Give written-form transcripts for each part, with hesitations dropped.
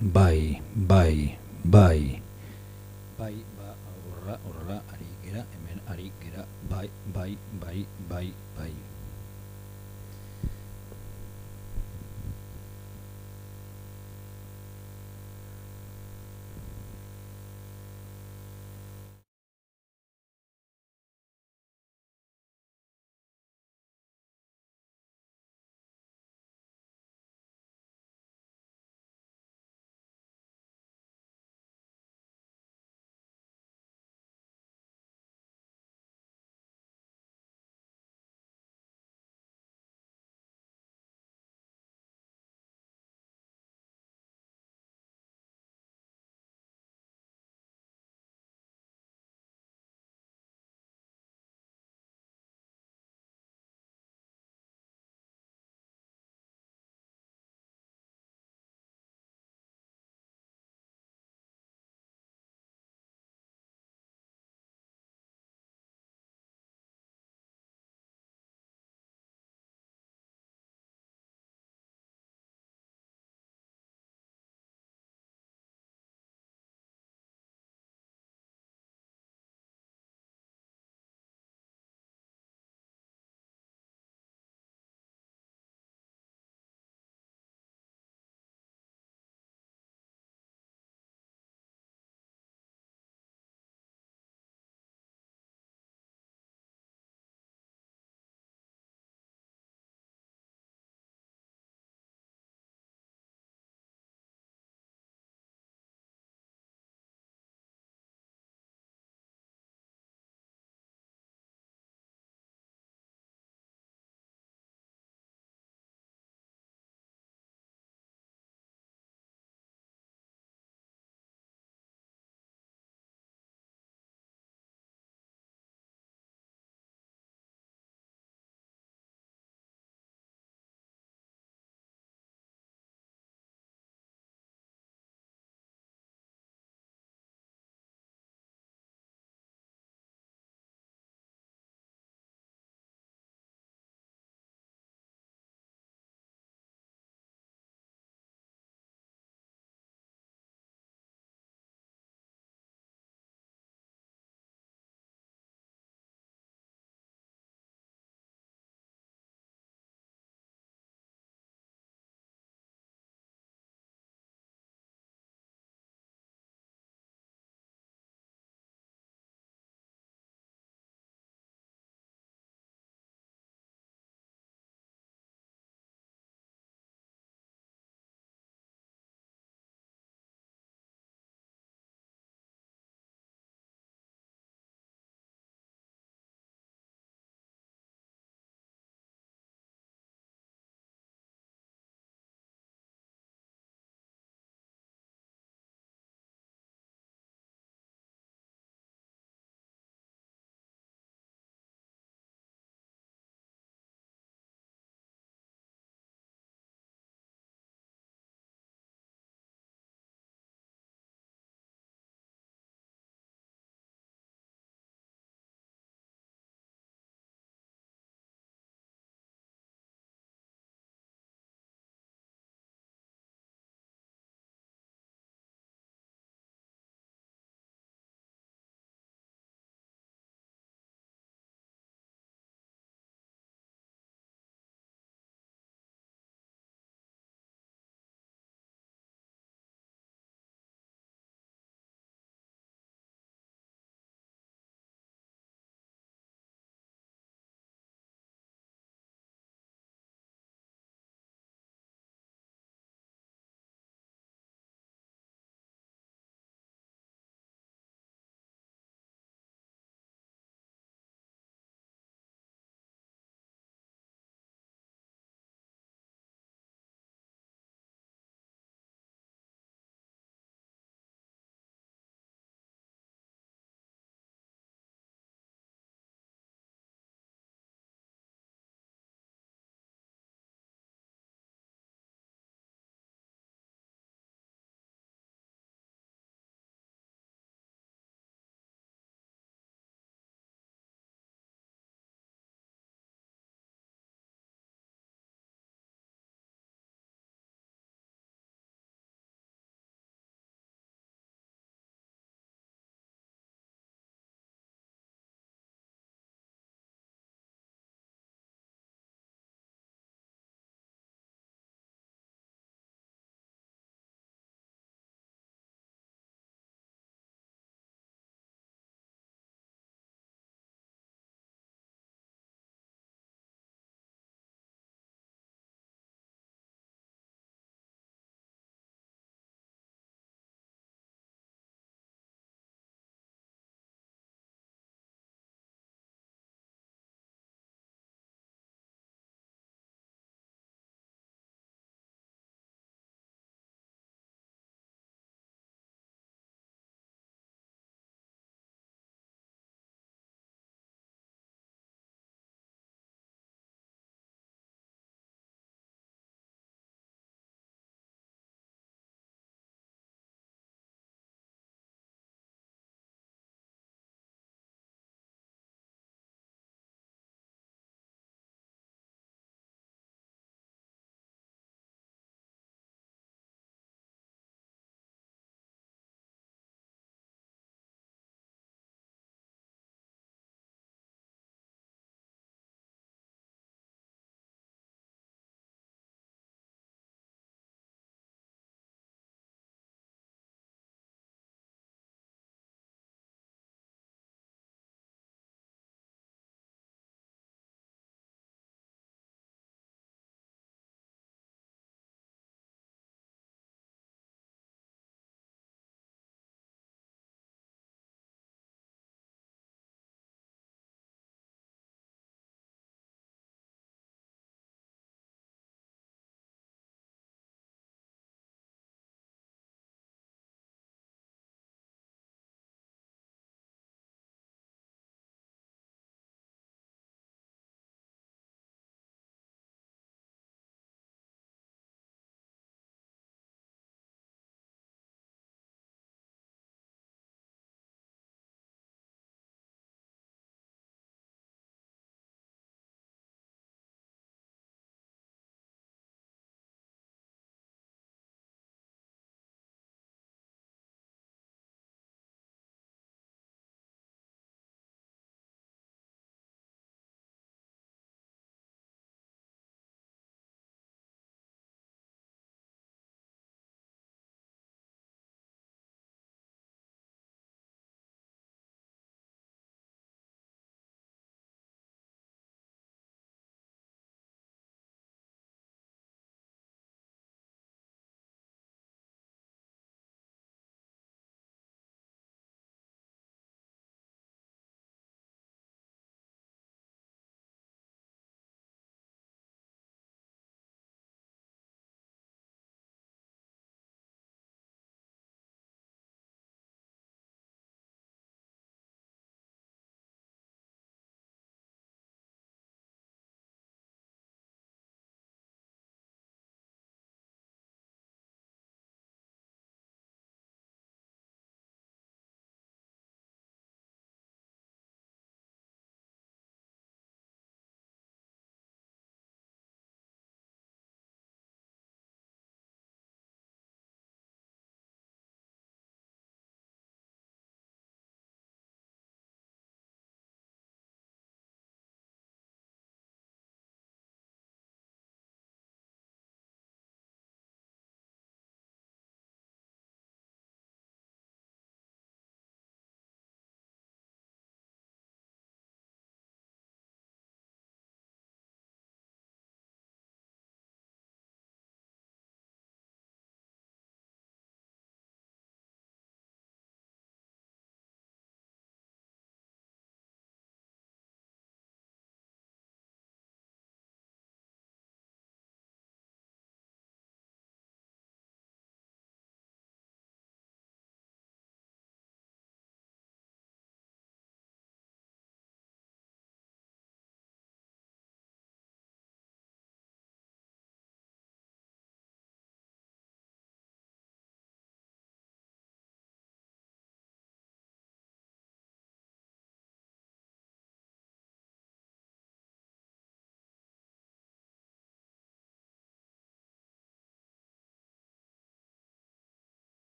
bai, bai, bai, horra, ari gera, hemen ari gera, bai.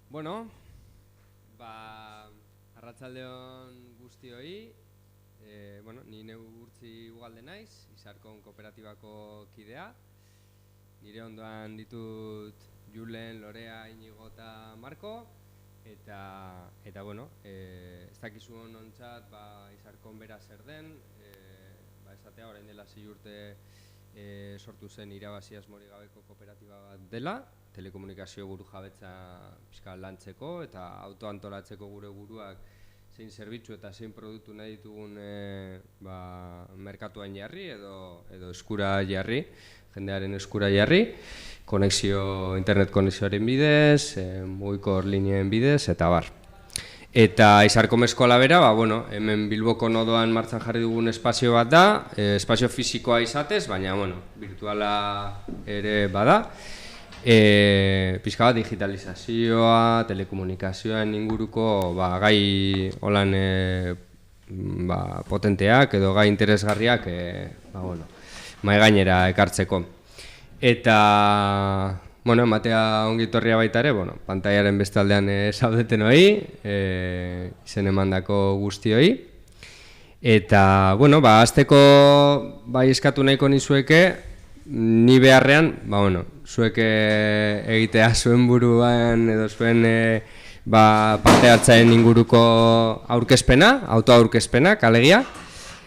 Bueno, arratsaldeon guztioi, ni neu Urtzi Ugalde naiz, Izarkon kooperatibako kidea. Nire ondoan ditut Julen, Lorea, Inigo eta Marko. Eta ez dakizu honontzat Izarkon bera zer den, esatea orain dela 6 urte sortu zen irabazi asmorik gabeko kooperatiba bat dela, telekomunikazio buru jabetza pixka lantzeko eta autoantolatzeko gure buruak zein zerbitzu eta zein produktu nahi ditugun merkatuan jarri edo eskura jarri, jendearen eskura jarri, internet konexioaren bidez, mugikor lineen bidez eta bar. Eta Izarkom eskola bera, hemen Bilboko nodoan martxan jarri dugun espazio bat da, espazio fisikoa izatez, baina virtuala ere bada. Pixka bat digitalizazioa, telekomunikazioan inguruko gai holan potenteak edo gai interesgarriak mahai gainera ekartzeko. Eta ematea ongitorria baita ere, pantaiaren beste aldean zaudeten hori, izen emandako guztioi. Eta, azteko eskatu nahiko nizueke, ni beharrean, zuek egitea zuen buruan edo zuen parte hartzaen inguruko aurkezpena, autoaurkezpena, alegia.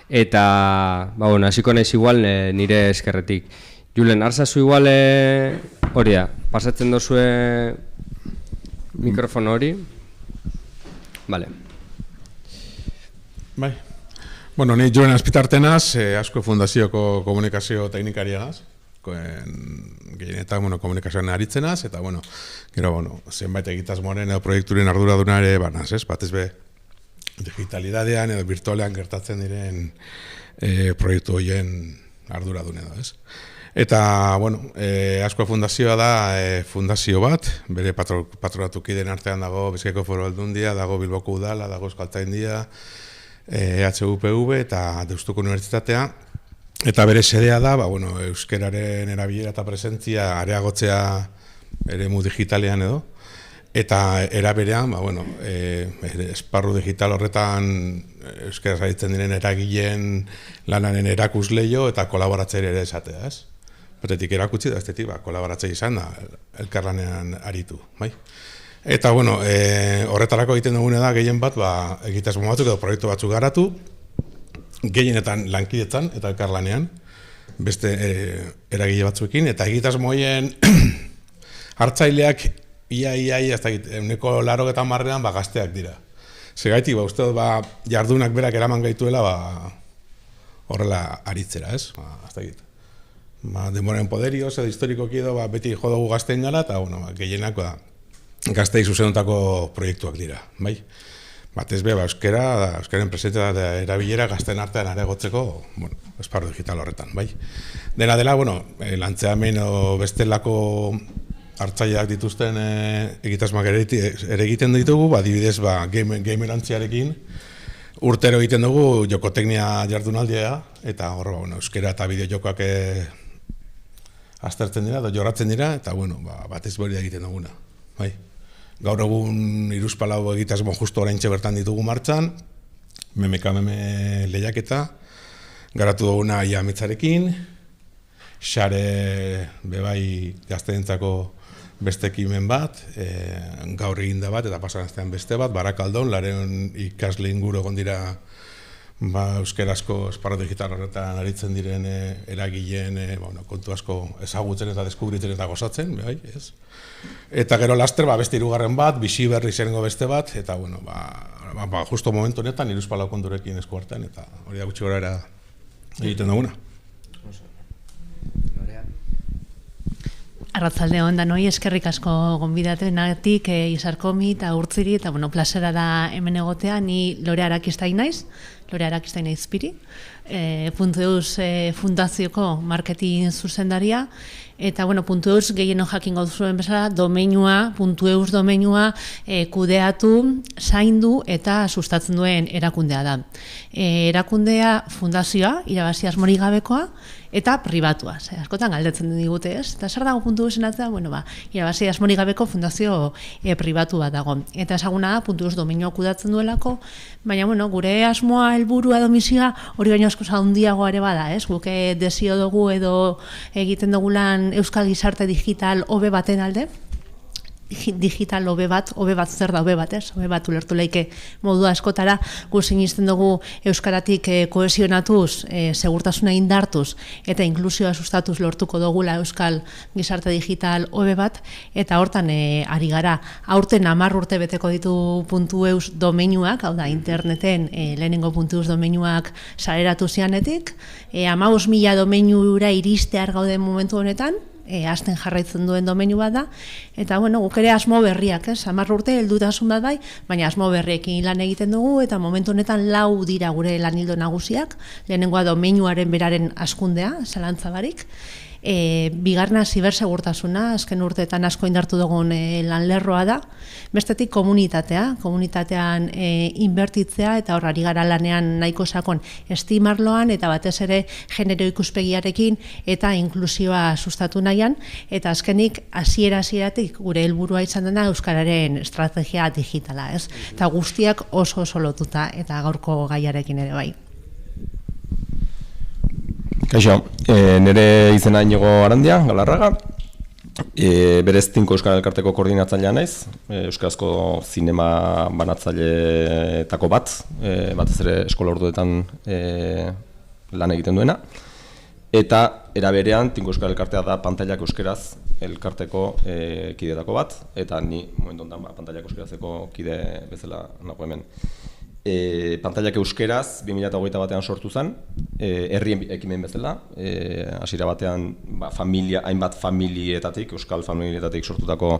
Eta, hasiko naiz igual nire eskerretik. Julen, arzazu igual hori da, pasatzen dozue mikrofono hori. Bale. Bai. Ni Julen Azpitartenaz, Asko Fundazioko komunikazio teknikariagaz. Gehienetan komunikazioan aritzenaz, eta gero zenbait egitasmoaren edo proiekturen arduraduna ere banaz, batez be digitalidadean edo virtualean gertatzen diren proiektu horien arduradune da, ez? Eta, Asko Fundazioa da fundazio bat, bere patronatukideen artean dago Bizkaiko Foru Aldundia, dago Bilboko Udala, dago Euskaltzaindia, EHUPV eta Deustuko Unibertsitatea. Eta bere sedea da, euskeraren erabilera eta presentzia areagotzea eremu digitalean edo. Eta era berean, esparru digital horretan euskaraz aritzen diren eragileen lanaren erakusleio eta kolaboratzaile ere esatea, ez? Batetik erakutsi da, bestetik kolaboratzaile izan da, elkarlanean aritu, bai? Eta, horretarako egiten dugune da, gehien bat, egitasmo batzuk edo proiektu batzuk garatu, gehienetan lankidetzan eta elkarlanean, beste eragile batzuekin, eta egitasmo horien hartzaileak ia, ez da, 80% gazteak dira. Segaitik, uste dut, jardunak berak eraman gaituela, horrela aritzera, ez? Ez da, denboren poderioz edo historikoki edo beti jodugu gaztein gara, eta gehienak gaztei zuzenutako proiektuak dira, bai? Batez be, euskaren presentzia eta erabilera gazten artean areagotzeko esparru digital horretan, bai? Dena dela, lantzeamen edo bestelako hartzaileak dituzten egitasmoak ere egiten ditugu, adibidez gamerantziarekin urtero egiten dugu jokoteknia jardunaldia, eta euskera eta bideo jokoak aztertzen dira, jorratzen dira, eta batez hori egiten duguna. Gaur egun hiruzpalau egitasmo justu oraintxe bertan ditugu martxan, meme lehiaketa, garatu duguna ia ametsarekin, sare bebai gazteentzako beste ekimen bat, gaur eginda bat eta pasan astean beste bat, Barakaldon, Lareon ikasle inguru egon dira euskerazko esparru digital horretan aritzen diren eragileen kontu asko ezagutzen eta deskubritzen eta gozatzen, ez? Eta gero laster beste hirugarren bat, bizi berri zengo beste bat, eta justo momentu honetan hiruzpalau konturekin esku artean, eta hori da gutxi gorabehera egiten duguna. Arratzalde on danoi, eskerrik asko gonbidatenatik Izarkomi eta Urtziri, eta plazera da hemen egotea, ni Lore Arakistai naiz, Lore Arakistain Aizpiri, .eus fundazioko marketing zuzendaria, eta, bueno, .eus gehieno jakingo duzuen bezala, .eus domeinua kudeatu, zaindu eta sustatzen duen erakundea da. Erakundea fundazioa, irabazi asmorik gabekoa, eta pribatua. Askotan galdetzen digute, ez? Eta zer dago .eusen atzea? Bueno, irabazi asmorik gabeko fundazio pribatu bat dago. Eta ezaguna da, .eus domeinua kudatzen duelako, baina, bueno, gure asmoa, helburua edo misioa hori baino askoz handiagoa ere bada, ez? Guk desio dugu edo egiten dugu lan euskal gizarte digital hobe baten alde, digital hobe bat zer da hobe bat, ez? Hobe bat ulertu leike modu askotara, gu sinisten dugu euskaratik kohesionatuz, segurtasuna indartuz eta inklusioa sustatuz lortuko dugula euskal gizarte digital hobe bat, eta hortan ari gara. Aurten 10 urte beteko ditu .eus domeinuak, hau da, interneten lehenengo .eus domeinuak saleratu zianetik, 15.000 domeinura iristear gauden momentu honetan, hasten jarraitzen duen domeinu bat da, eta bueno, guk ere asmo berriak, 10 urte heldutasun bat bai, baina asmo berriekin lan egiten dugu, eta momentu honetan 4 dira gure lanildo nagusiak, lehenengoa domeinuaren beraren hazkundea, zalantza barik, bigarna zibersegurtasuna, azken urteetan asko indartu dugun lanlerroa da, bestetik komunitatean inbertitzea, eta hor ari gara lanean nahiko sakon estimarloan, eta batez ere genero ikuspegiarekin eta inklusioa sustatu nahian, eta azkenik hasieratik gure helburua izan dena euskararen estrategia digitala, ez? Eta guztiak oso lotuta, eta gaurko gaiarekin ere bai. Kaixo, nire izena Inigo Arandia, Galarraga, berez Tinko Euskal Elkarteko koordinatzailea naiz, euskarazko zinema banatzaileetako bat, batez ere eskola orduetan lan egiten duena, eta era berean Tinko Euskal Elkartea da Pantailak Euskaraz elkarteko kideetako bat, eta ni momentu honetan Pantailak Euskarazeko kide bezala nago hemen. Pantailak Euskeraz 2021 batean sortu zen, herri ekimen bezala, hasiera batean hainbat familietatik, euskal familietatik sortutako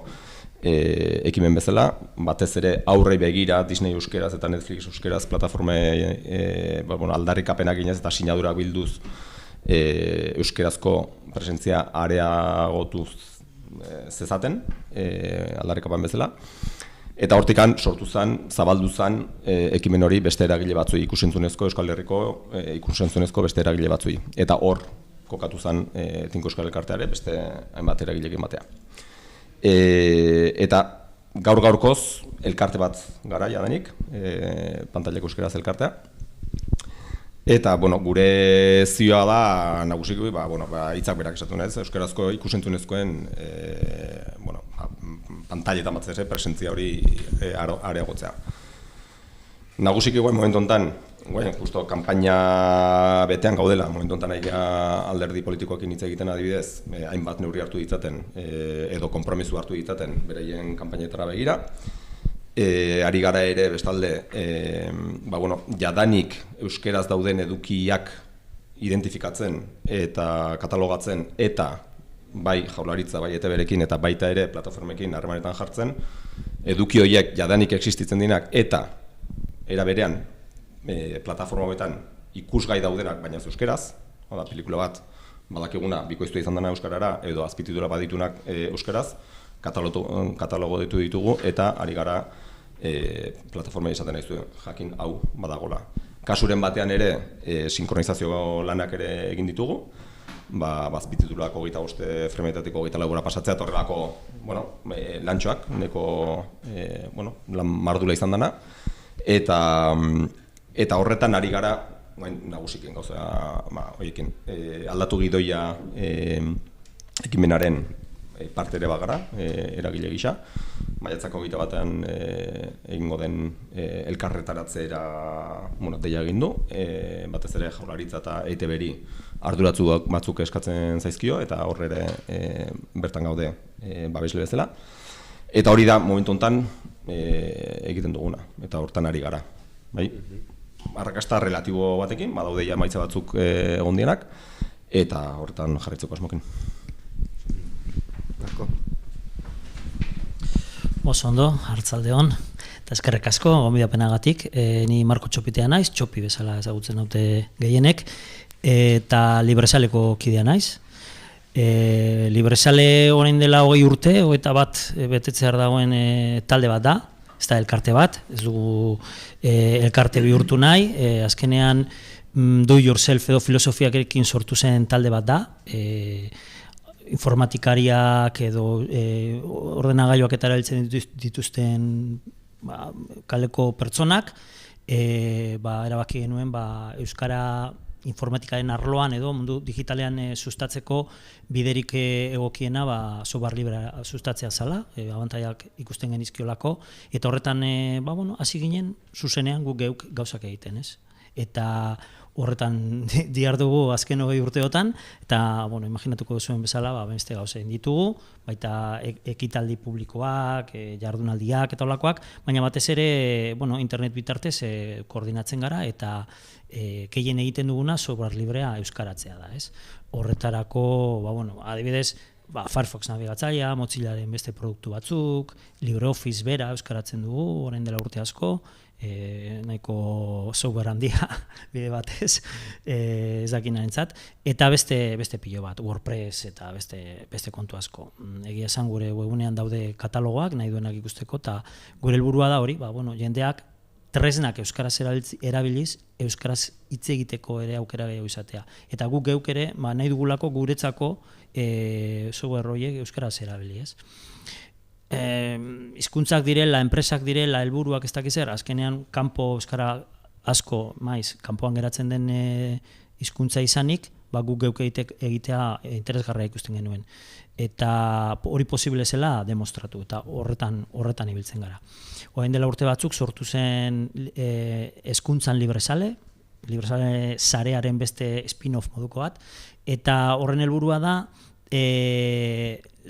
ekimen bezala, batez ere aurrei begira Disney Euskeraz eta Netflix Euskeraz plataforme aldarrikapenak ginez eta sinadurak bilduz euskerazko presentzia areagotuz zezaten, aldarrikapen bezala. Eta hortikan sortu zen, zabaldu zen ekimen hori beste eragile batzui, ikusentzunezko Euskal Herriko ikusentzunezko beste eragile batzui. Eta hor kokatu zen Tinko Euskal Elkarteare beste hainbat eragileekin batea. Eta gaurkoz elkarte bat gara jadanik, Pantailak Euskaraz elkartea. Eta, gure zioa da, nagusiki, hitzak berak esatu naiz, euskarazko ikusentzunezkoen, pantailetan batez ere, presentzia hori areagotzea. Nagusiki, momentu honetan, justo kanpaina betean gaudela, momentu honetan alderdi politikoekin hitz egiten adibidez, hainbat neurri hartu ditzaten, edo konpromisu hartu ditzaten, beraien kanpainetara begira. Ari gara ere bestalde, jadanik euskeraz dauden edukiak identifikatzen eta katalogatzen eta bai Jaurlaritza, bai ETBrekin eta baita ere plataformekin harremanetan jartzen, eduki horiek jadanik existitzen dinak eta era berean plataforma hauetan ikusgai daudenak baina euskeraz, pelikula bat badakiguna bikoiztua izan dena euskarara edo azpititula baditunak euskeraz, katalogo ditu ditugu eta ari gara plataforma izaten nahi zuen, jakin hau badagola. Kasuren batean ere sinkronizazio lanak ere egin ditugu, azpititulak 25 fremetatik 24 pasatzea eta horrelako lantxoak, neko lan mardula izan dena, eta horretan ari gara, nagusiken gauza, aldatu gidoia ekimenaren parte ere bagara, eragile gisa. Maiatzako 21 batean egingo den elkarretaratzera deia egin du, batez ere Jaurlaritza eta ETBri arduratzu batzuk eskatzen zaizkio, eta horre ere bertan gaude babesle bezala. Eta hori da momentu honetan egiten duguna, eta hortan ari gara. Arrakasta relatibo batekin, badaude ja emaitza batzuk egon dienak, eta horretan jarraitzeko asmokin. Oso ondo, arratsalde on. Eta eskerrik asko, gonbidapenagatik, ni Marko Txopitea naiz, Txopi bezala ezagutzen naute gehienek, eta Libresaleko kidea naiz. Libresale orain dela 20 urte, 21 betetzear dagoen talde bat da, ez da elkarte bat, ez dugu elkarte bihurtu nahi, azkenean do yourself edo filosofiakekin sortu zen talde bat da, informatikariak edo ordenagailuak eta erabiltzen dituzten kaleko pertsonak, erabaki genuen euskara informatikaren arloan edo mundu digitalean sustatzeko biderik egokiena software librea sustatzea zala, abantaiak ikusten genizkiolako, eta horretan hasi ginen zuzenean guk geuk gauzak egiten, ez? Eta horretan dihardugu azken 20 urteotan, eta imaginatuko duzuen bezala beste gauzen ditugu, baita ekitaldi publikoak, jardunaldiak eta holakoak, baina batez ere internet bitartez koordinatzen gara eta gehien egiten duguna software librea euskaratzea da, ez? Horretarako, adibidez, Firefox nabigatzailea, Mozillaren beste produktu batzuk, LibreOffice bera euskaratzen dugu, orain dela urte asko, nahiko software handia bide batez, ez dakinarentzat, eta beste pilo bat, WordPress eta beste kontu asko. Egia esan gure webunean daude katalogoak, nahi duenak ikusteko, eta gure helburua da hori, jendeak tresnak euskaraz erabiliz, euskaraz hitz egiteko ere aukera gehiago izatea. Eta guk geuk ere nahi dugulako guretzako software horiek euskaraz erabili, ez? Hizkuntzak direla, enpresak direla, helburuak ez dakiz zer, azkenean kanpo euskara asko maiz, kanpoan geratzen den hizkuntza izanik, guk geuk egitea interesgarria ikusten genuen. Eta hori posible zela demostratu, eta horretan ibiltzen gara. Orain dela urte batzuk sortu zen hezkuntzan Libresale sarearen beste spin-off moduko bat, eta horren helburua da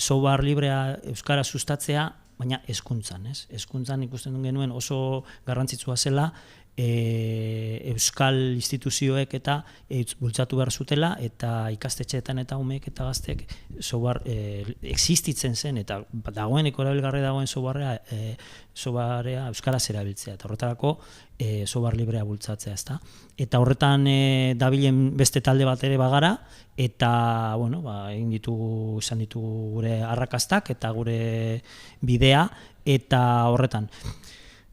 software librea euskara sustatzea, baina hezkuntzan, ez? Hezkuntzan ikusten genuen oso garrantzitsua zela euskal instituzioek eta bultzatu behar zutela, eta ikastetxeetan eta umeek eta gaztek software existitzen zen, eta dagoeneko erabilgarri dagoen softwarea euskaraz erabiltzea, eta horretarako software librea bultzatzea, ezta? Eta horretan dabilen beste talde bat ere bagara, eta izan ditugu gure arrakastak eta gure bidea, eta horretan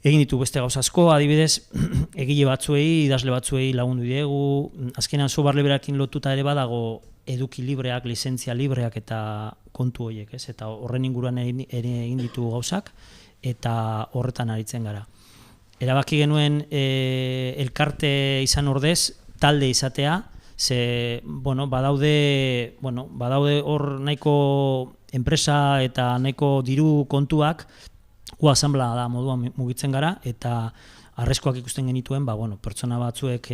egin ditu beste gauza asko, adibidez, egile batzuei, idazle batzuei lagundu diegu, azkenan software librearekin lotuta ere badago eduki libreak, lizentzia libreak eta kontu horiek, ez? Eta horren inguruan ere egin ditu gauzak, eta horretan aritzen gara. Erabaki genuen elkarte izan ordez, talde izatea, ze, badaude hor nahiko enpresa eta nahiko diru kontuak, gu asanblea da moduan mugitzen gara, eta arreskoak ikusten genituen, pertsona batzuek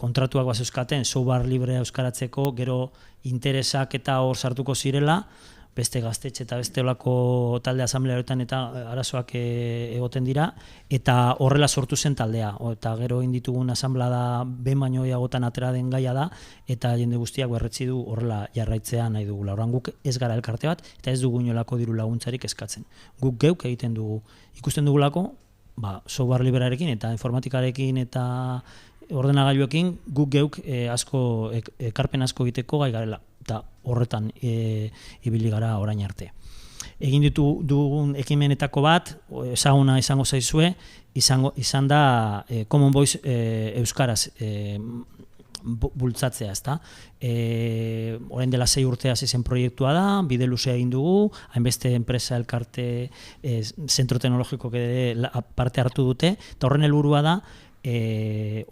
kontratuak bazeuzkaten software librea euskaratzeko, gero interesak eta hor sartuko zirela, beste gaztetxe eta beste olako talde asanblea horretan eta arazoak egoten dira, eta horrela sortu zen taldea, eta gero egin ditugun asanblea da behin baino gehiagotan atera den gaia da, eta jende guztiak berretsi du horrela jarraitzea nahi dugula. Orduan guk ez gara elkarte bat, eta ez dugu inolako diru laguntzarik eskatzen. Guk geuk egiten dugu, ikusten dugulako, software liberarekin eta informatikarekin eta ordenagailuekin guk geuk ekarpen asko egiteko gai garela, eta horretan ibili gara orain arte. Egin dugun ekimenetako bat, ezaguna izango zaizue, izan da Common Voice euskaraz bultzatzea, ezta? Orain dela 6 urte hasi zen proiektua da, bide luzea egin dugu, hainbeste enpresa elkarte zentro teknologikoak ere parte hartu dute, eta horren helburua da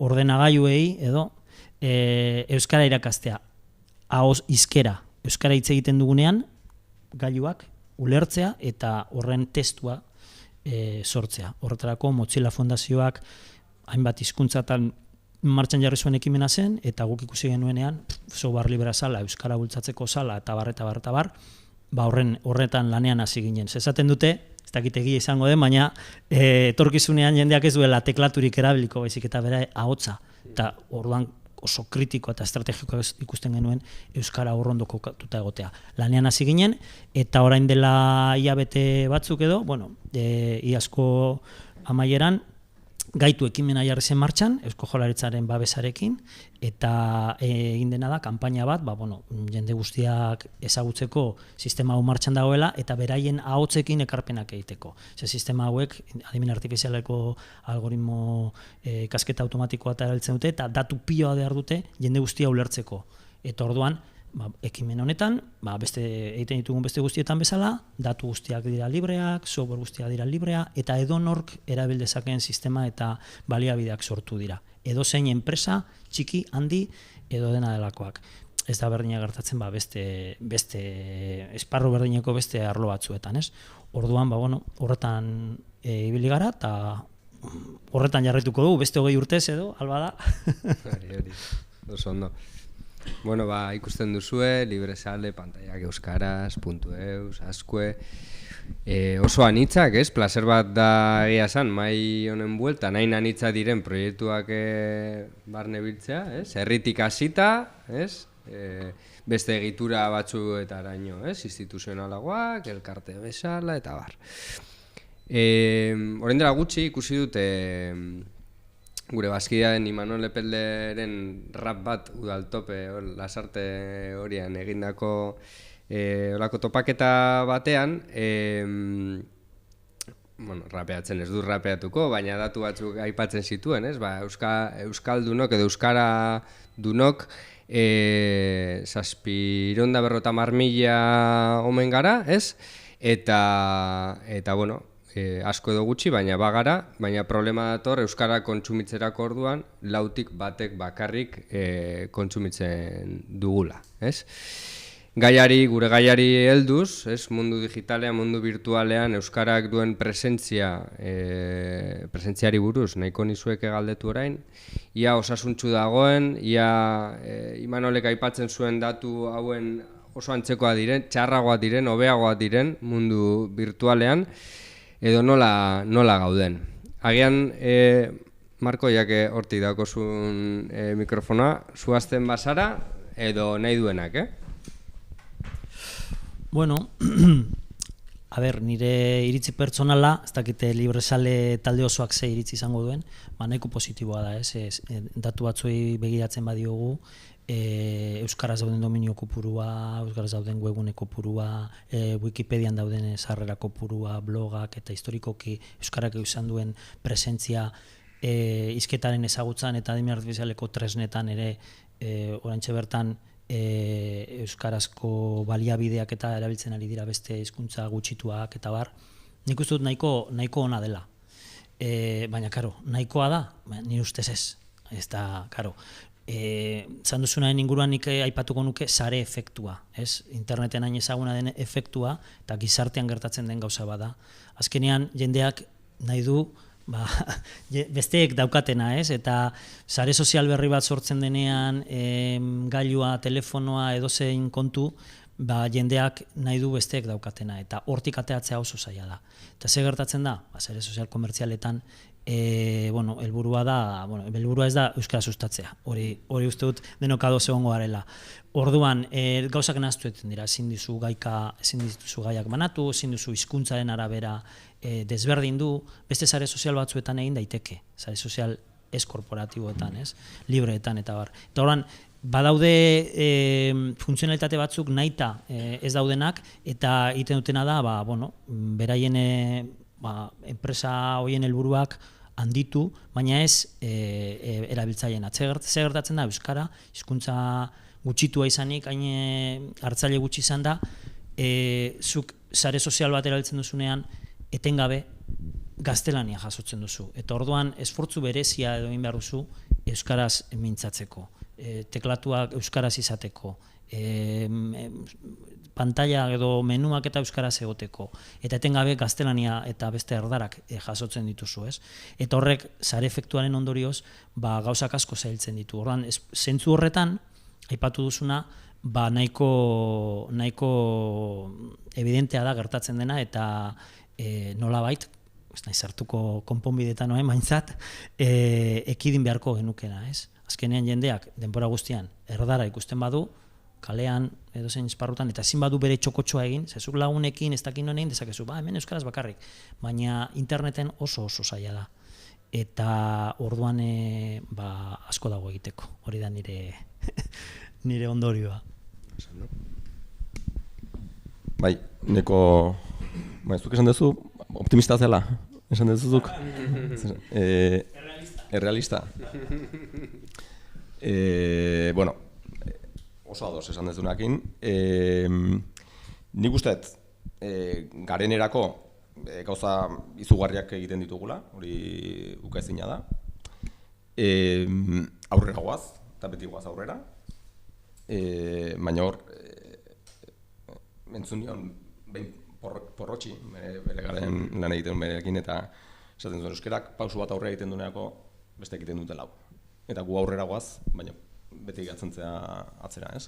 ordenagailuei edo euskara irakastea, ahoz hizkera, euskara hitz egiten dugunean, gailuak ulertzea eta horren testua sortzea. Horretarako Mozilla Fundazioak hainbat hizkuntzatan martxan jarri zuen ekimena zen, eta guk ikusi genuenean software libera zala, euskara bultzatzeko zala, eta bar, horretan lanean hasi ginen. Esaten dute, ez dakit egia izango den, baina etorkizunean jendeak ez duela teklaturik erabiliko, baizik eta bera ahotsa. Eta orduan oso kritiko eta estrategikoa ikusten genuen euskara horrondo kokatuta egotea. Lanean hasi ginen eta orain dela hilabete batzuk edo, bueno, iazko amaieran gaitu ekimena jarri zen martxan, Eusko Jaurlaritzaren babesarekin, eta egin dena da, kanpaina bat, jende guztiak ezagutzeko sistema hau martxan dagoela, eta beraien ahotsekin ekarpenak egiteko. Sistema hauek, adimen artifizialeko algoritmo ikasketa automatikoa eta erabiltzen dute, eta datu pioa behar dute jende guztia ulertzeko. Eta orduan, ekimen honetan, egiten ditugun beste guztietan bezala, datu guztiak dira libreak, software guztiak dira librea, eta edonork erabil dezakeen sistema eta baliabideak sortu dira. Edozein enpresa, txiki, handi, edo dena delakoak. Ez da berdina gertatzen beste esparru berdineko beste arlo batzuetan, ez? Orduan, horretan ibili gara, eta horretan jarraituko dugu, beste 20 urtez edo, alba da. Hori, oso ondo. Bueno, ikusten duzue, Libresale, pantaiak euskaraz, .eus, Azkue, oso anitzak, ez? Plazer bat da egia esan, mai honen buelta, nahi anitza diren proiektuak barne biltzea, ez? Herritik hasita, ez? Beste egitura batzuetaraino, ez? Instituzionalagoak, elkarte bezala, eta bar. Orain dela gutxi ikusi dute gure bazkidearen Imanol Epelderen rap bat udaltope lasarte horian egindako olako topaketa batean, rapeatzen ez du rapeatuko, baina datu batzuk aipatzen zituen, ez? Euskaldunok edo euskaradunok 750.000 omen gara, ez? Eta asko edo gutxi, baina bagara, baina problema dator euskara kontsumitzerako orduan lautik batek bakarrik kontsumitzen dugula, ez? Gure gaiari helduz, ez? Mundu digitalean, mundu virtualean euskarak duen presentziari buruz, nahiko nizueke galdetu orain, ia osasuntsu dagoen, ia Imanolek aipatzen zuen datu hauen oso antzekoa diren, txarragoa diren, hobeagoa diren mundu virtualean, edo nola gauden. Agian, Marko, jake hortik daukozun mikrofona, zuazten bazara, edo nahi duenak, Bueno, nire iritzi pertsonala, ez dakite Libresale talde osoak ze iritzi izango duen, nahiko positiboa da, ez? Datu batzuei begiratzen badiogu, euskaraz dauden dominio kopurua, euskaraz dauden webgune kopurua, Wikipedian dauden sarrera kopurua, blogak eta historikoki euskarak izan duen presentzia hizketaren ezagutzan eta adimen artifizialeko tresnetan ere oraintxe bertan euskarazko baliabideak eta erabiltzen ari dira beste hizkuntza gutxituak eta bar. Nik uste dut nahiko ona dela. Baina, karo, nahikoa da, nire ustez ez. Ez da, karo. Zan duzunaren inguruan nik aipatuko nuke sare efektua, ez? Interneten hain ezaguna den efektua eta gizartean gertatzen den gauza bada. Azkenean jendeak nahi du besteek daukatena, ez? Eta sare sozial berri bat sortzen denean, gailua, telefonoa, edozein kontu, jendeak nahi du besteek daukatena eta hortik ateatzea oso zaila da. Eta ze gertatzen da? Sare sozial komertzialetan helburua ez da euskara sustatzea. Hori uste dut denok ados egongo garela. Orduan, gauzak nahaztu egiten dira, ezin dizu gaiak banatu, ezin duzu hizkuntzaren arabera desberdindu, beste sare sozial batzuetan egin daiteke, sare sozial ez korporatiboetan, ez? Libreetan eta bar. Eta orduan, badaude funtzionalitate batzuk nahita ez daudenak eta egiten dutena da, beraien enpresa horien helburuak handitu, baina ez erabiltzaileen. Ze gertatzen da euskara, hizkuntza gutxitua izanik, hain hartzaile gutxi izan da, zuk sare sozial bat erabiltzen duzunean, etengabe gaztelania jasotzen duzu. Eta orduan esfortzu berezia edo egin behar duzu euskaraz mintzatzeko, teklatuak euskaraz izateko, pantalla edo menuak eta euskaraz egoteko, eta etengabe gaztelania eta beste erdarak jasotzen dituzu, ez? Eta horrek sare efektuaren ondorioz gauzak asko zailtzen ditu. Orduan, zentzu horretan, aipatu duzuna, nahiko evidentea da gertatzen dena eta nolabait, ez nahi sartuko konponbidetan noen maintzat, ekidin beharko genukena, ez? azkenean jendeak denbora guztian erdara ikusten badu, kalean edo zein esparrutan, eta ezin badu bere txokotxoa egin, zezuk lagunekin ez dakin honein dezakezu, hemen euskaraz bakarrik, baina interneten oso zaila da. Eta orduan asko dago egiteko, hori da nire ondorioa. Bai, zuk esan duzu, optimista zela, esan duzuzuk? Errealista. Bueno, oso ados esan dezunakin. Nik usteet, garenerako gauza izugarriak egiten ditugula, hori ukaezina da. Aurrera goaz, eta beti goaz aurrera. Baina hor, entzun nion, porrotxi, bere garen lan egiten berekin, eta esaten zuen euskerak pausu bat aurrera egiten dueneako beste egiten dute lau. Eta gu aurrera goaz, baina beti gatzantzea atzera, ez?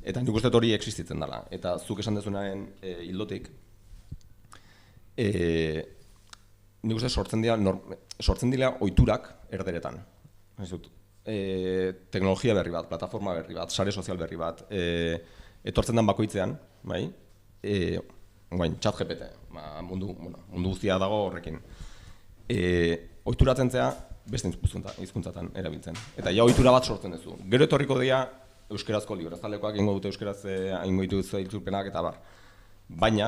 Eta nik uste hori existitzen dela. Eta zuk esan dezunaren hildotik, nik uste sortzen dira ohiturak erderetan. Teknologia berri bat, plataforma berri bat, sare sozial berri bat, etortzen den bakoitzean, bai? ChatGPT, mundu guztia dago horrekin. Ohituratzen zea beste hizkuntzatan erabiltzen. Eta ja ohitura bat sortzen duzu. Gero etorriko dira euskarazko librezalekoak egingo dute euskaraz egingo dituzu itzulpenak eta bar. Baina,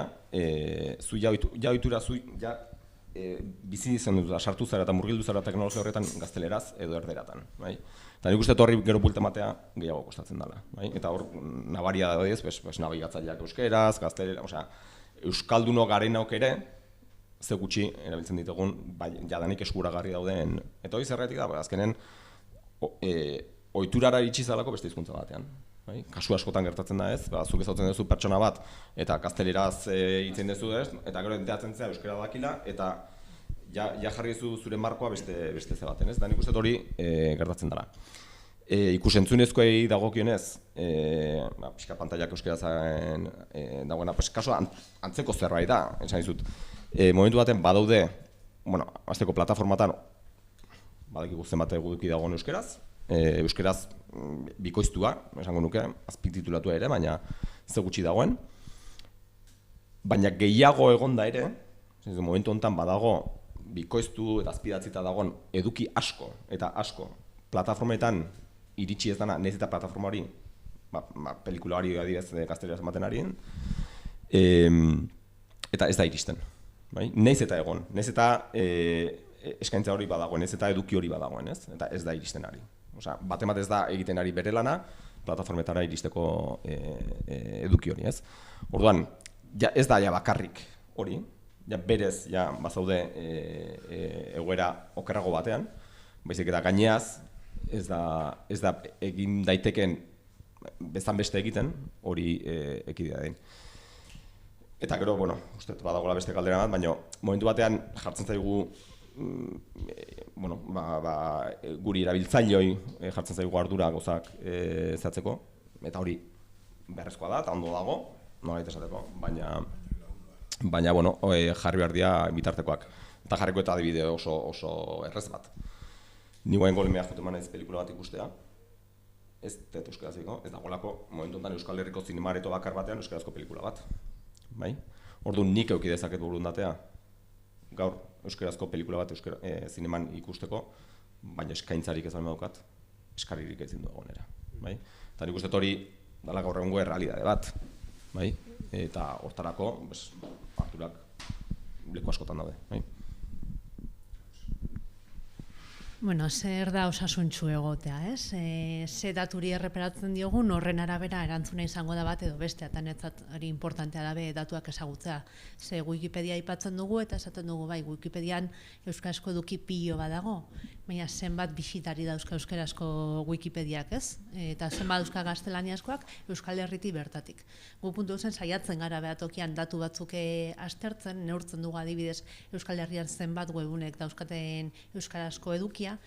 zu ja ohitura bizi izan dut, sartu zara eta murgildu zara teknologia horretan gazteleraz edo erderatan. Eta nik uste horri gero buelta matea gehiago kostatzen dela. Eta hor, nabaria da ez, nabigatzaileak euskeraz, gaztelera, euskalduno garenok ere, ze gutxi erabiltzen ditugun, jadanik eskuragarri dauden. Eta hori zergatik da, azkenen, ohiturara iritsi zalako beste hizkuntza batean. Kasu askotan gertatzen da ez, zuk ezautzen duzu pertsona bat, eta gazteleraz hitzein duzu ez, eta gero enteatzen zea euskara dakila, eta ja jarri duzu zure markoa beste ze baten ez, eta nik uste hori gertatzen dela. Ikusentzunezkoei dagokionez, pixka pantailak euskaraz dagoena, kasu antzeko zerbait da, esan dizut. Momentu baten badaude, azteko plataformatan, badaki guztien bat eduki dagoen euskeraz, euskeraz bikoiztua, esango nuke, azpititulatua ere, baina ze gutxi dagoen. Baina gehiago egonda ere, momentu honetan badago bikoiztu eta azpidatzita dagoen eduki asko eta asko plataformetan iritsi ez dana, nahiz eta plataforma hori, pelikula hori adibidez gazteleraz ematen arien, eta ez da iristen. Nahiz eta egon, nahiz eta eskaintza hori badagoen, nahiz eta eduki hori badagoen, eta ez da iristen ari. Bat ez da egiten ari bere lana, plataformetara iristeko eduki hori, ez? Orduan, ez da bakarrik hori, berez bazaude egoera okerrago batean, baizik eta gaineaz, ez da egin daiteken bezan beste egiten hori ekidea den. Eta gero, uste badagoela beste galdera bat, baina momentu batean jartzen zaigu guri erabiltzaileoi jartzen zaigu ardura gauzak zehatzeko, eta hori beharrezkoa da, eta ondo dago, nolait esateko, baina jarri behar dira bitartekoak. Eta jarriko eta adibide oso errez bat. Ni guain golemea jote manaiz pelikula bat ikustea, ez dut euskaraziko, ez dagoelako momentu honetan Euskal Herriko zinemareto bakar batean euskarazko pelikula bat. Orduan nik eduki dezaket borondatea gaur euskarazko pelikula bat zineman ikusteko, baina eskaintzarik ez daukat, eskarririk ezin du egonera. Eta nik uste hori dela gaur egungo errealitate bat. Eta hortarako harturak leku askotan daude. Bueno, zer da osasuntsu egotea, ez? Ze daturi erreparatzen diogun, horren arabera erantzuna izango da bat edo beste, eta netzat hori importantea dabe datuak ezagutzea. Ze Wikipedia aipatzen dugu, eta esaten dugu, Wikipedian euskarazko eduki pilo badago, baina zenbat bisitari da euskarazko Wikipediak, ez? Eta zenbat euskal gaztelaniazkoak Euskal Herritik bertatik. Gu puntu zen saiatzen gara behatokian datu batzuk aztertzen, neurtzen dugu adibidez Euskal Herrian zenbat webunek dauzkaten euskarazko edukia, egokia,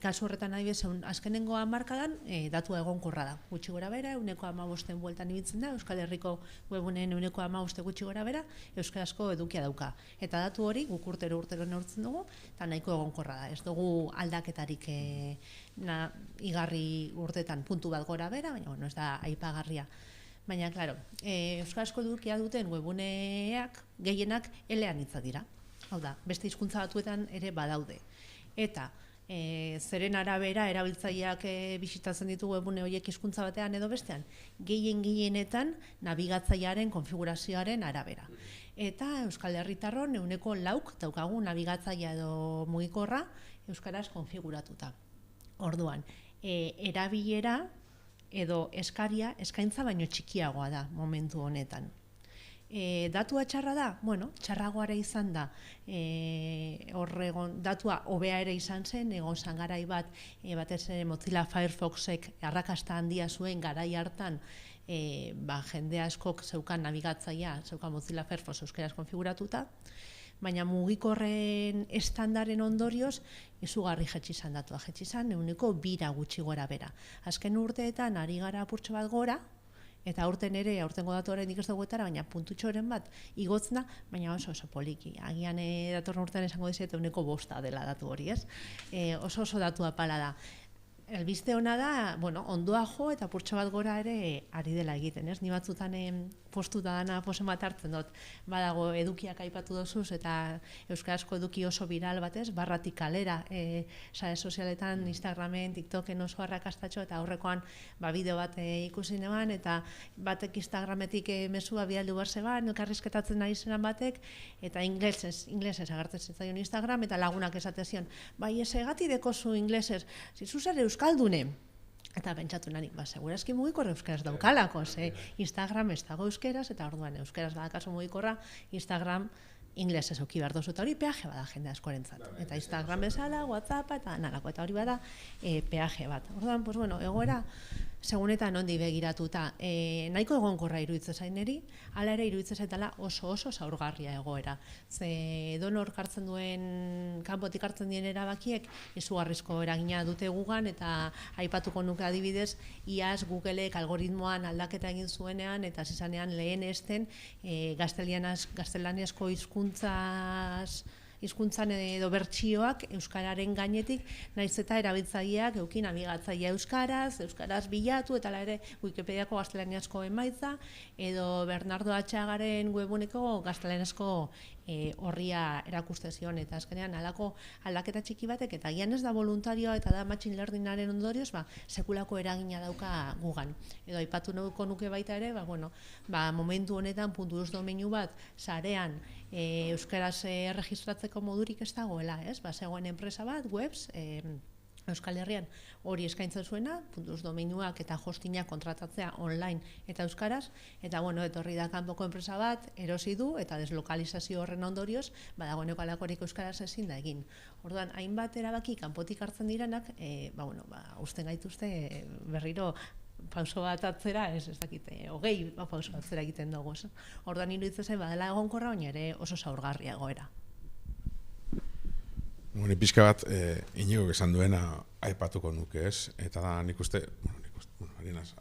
kasu horretan adibidez, azkenengo hamarkadan datua egonkorra da. Gutxi gora bera, 15% bueltan ibiltzen da, Euskal Herriko webuneen 15% gutxi gora bera, euskarazko edukia dauka. Eta datu hori guk urtero neurtzen dugu, eta nahiko egonkorra da. Ez dugu aldaketarik igarri urtetan puntu bat gora bera, baina ez da aipagarria. Baina, klaro, euskarazko edukia duten webuneak gehienak elean hitza dira. Hau da, beste hizkuntza batuetan ere badaude. Eta zeren arabera erabiltzaileak bisitatzen ditu webune horiek hizkuntza batean edo bestean, gehienetan nabigatzailearen konfigurazioaren arabera. Eta Euskal Herritarron 4% daukagu nabigatzailea edo mugikorra euskaraz konfiguratuta. Orduan, erabilera edo eskaintza baino txikiagoa da momentu honetan. Datua txarra da? Bueno, txarragoa ere izan da. Datua hobea ere izan zen, egon zan garai bat, batez ere Mozilla Firefoxek arrakasta handia zuen garai hartan, jende askok zeukan nabigatzailea, zeukan Mozilla Firefox euskeraz konfiguratuta, baina mugikorren estandaren ondorioz, izugarri jetxi izan datua. Jetxi izan, 2% gutxi gora bera. Azken urteetan ari gara apurtxo bat gora, eta aurtengo datu horrein dik ez dagoetara, baina puntutxoren bat igotzen da, baina oso poliki. Agian datorren urtean esango dizuet 5% dela datu hori, ez? Oso datu apala da. Albiste hona da, ondoa jo eta purtxo bat gora ere ari dela egiten, ez? Ni batzutan postuta dana posen bat hartzen dut, badago edukiak aipatu dozuz eta euskarazko eduki oso viral batez, barratik kalera, sare sozialetan, Instagramen, TikToken oso arrakastatxo eta aurrekoan bideo bat ikusi neban eta batek Instagrametik mezua bidaldu behar zeban, elkarrizketatzen ari zenan batek, eta inglesez agertzen zitzaion Instagram eta lagunak esatezion, egati dekozu inglesez, zizuzer euskaldune. Eta pentsatu nari, segurazki mugikorra euskaraz daukalako, Instagram ez dago euskaraz, eta orduan euskaraz badakazu mugikorra, Instagram inglesez oki behar dozu, eta hori peaje bada jende askorentzat. Eta Instagram bezala, WhatsAppa eta nalako, eta hori bada peaje bat. Orduan, egoera, segunetan ondi begiratuta, nahiko egonkorra iruditzen zaineri, hala ere iruditzen zaitala oso zaurgarria egoera. Ze donor hartzen duen, kanpotik hartzen dien erabakiek, izugarrizko eragina dute gugan, eta aipatuko nuke adibidez, iaz Googleek algoritmoan aldaketa egin zuenean, eta zizanean lehen esten gaztelaniazko hizkuntzan edo bertsioak euskararen gainetik, naiz eta erabiltzaileak eukin nabigatzailea euskaraz bilatu, eta ere Wikipediako gaztelaniazko emaitza, edo Bernardo Atxagaren webuneko gaztelaniazko horria erakuste zion, eta azkenean halako aldaketa txiki batek, eta gian ez da voluntarioa eta da machine learningaren ondorioz, sekulako eragina dauka gugan. Edo aipatu nuke baita ere, momentu honetan .eus domeinu bat sarean euskaraz registratzeko modurik ez dagoela, ez? Zegoen enpresa bat, webs, Euskal Herrian hori eskaintzen zuena, .eus domeinuak eta hostingak kontratatzea online eta euskaraz, eta etorri da kanpoko enpresa bat, erosi du, eta deslokalizazio horren ondorioz, dagoeneko alakorik euskaraz ezin da egin. Orduan, hainbat erabaki kanpotik hartzen direnak, usten gaituzte berriro pauso bat atzera, ez dakite, pauso atzera egiten dugu. Orduan, iruditzen zen, badela egonkorra, baina ere oso zaurgarria egoera. Pixka bat, Inigo esan duena aipatuko nuke, ez? Eta da, nik uste,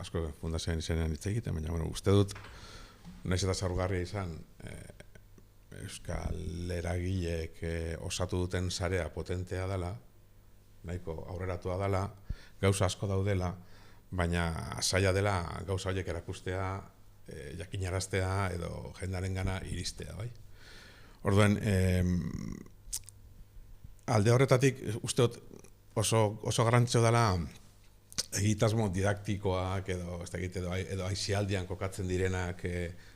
asko fundazioan izenean hitz egiten, baina, uste dut, naiz eta zaurgarria izan, euskal eragileek osatu duten sarea potentea dela, nahiko aurreratua dela, gauza asko daudela, baina zaila dela gauza horiek erakustea, jakinaraztea edo jendaren gana iristea, bai? Orduan, alde horretatik, uste dut oso garrantzio dela egitasmo didaktikoak edo aizialdian kokatzen direnak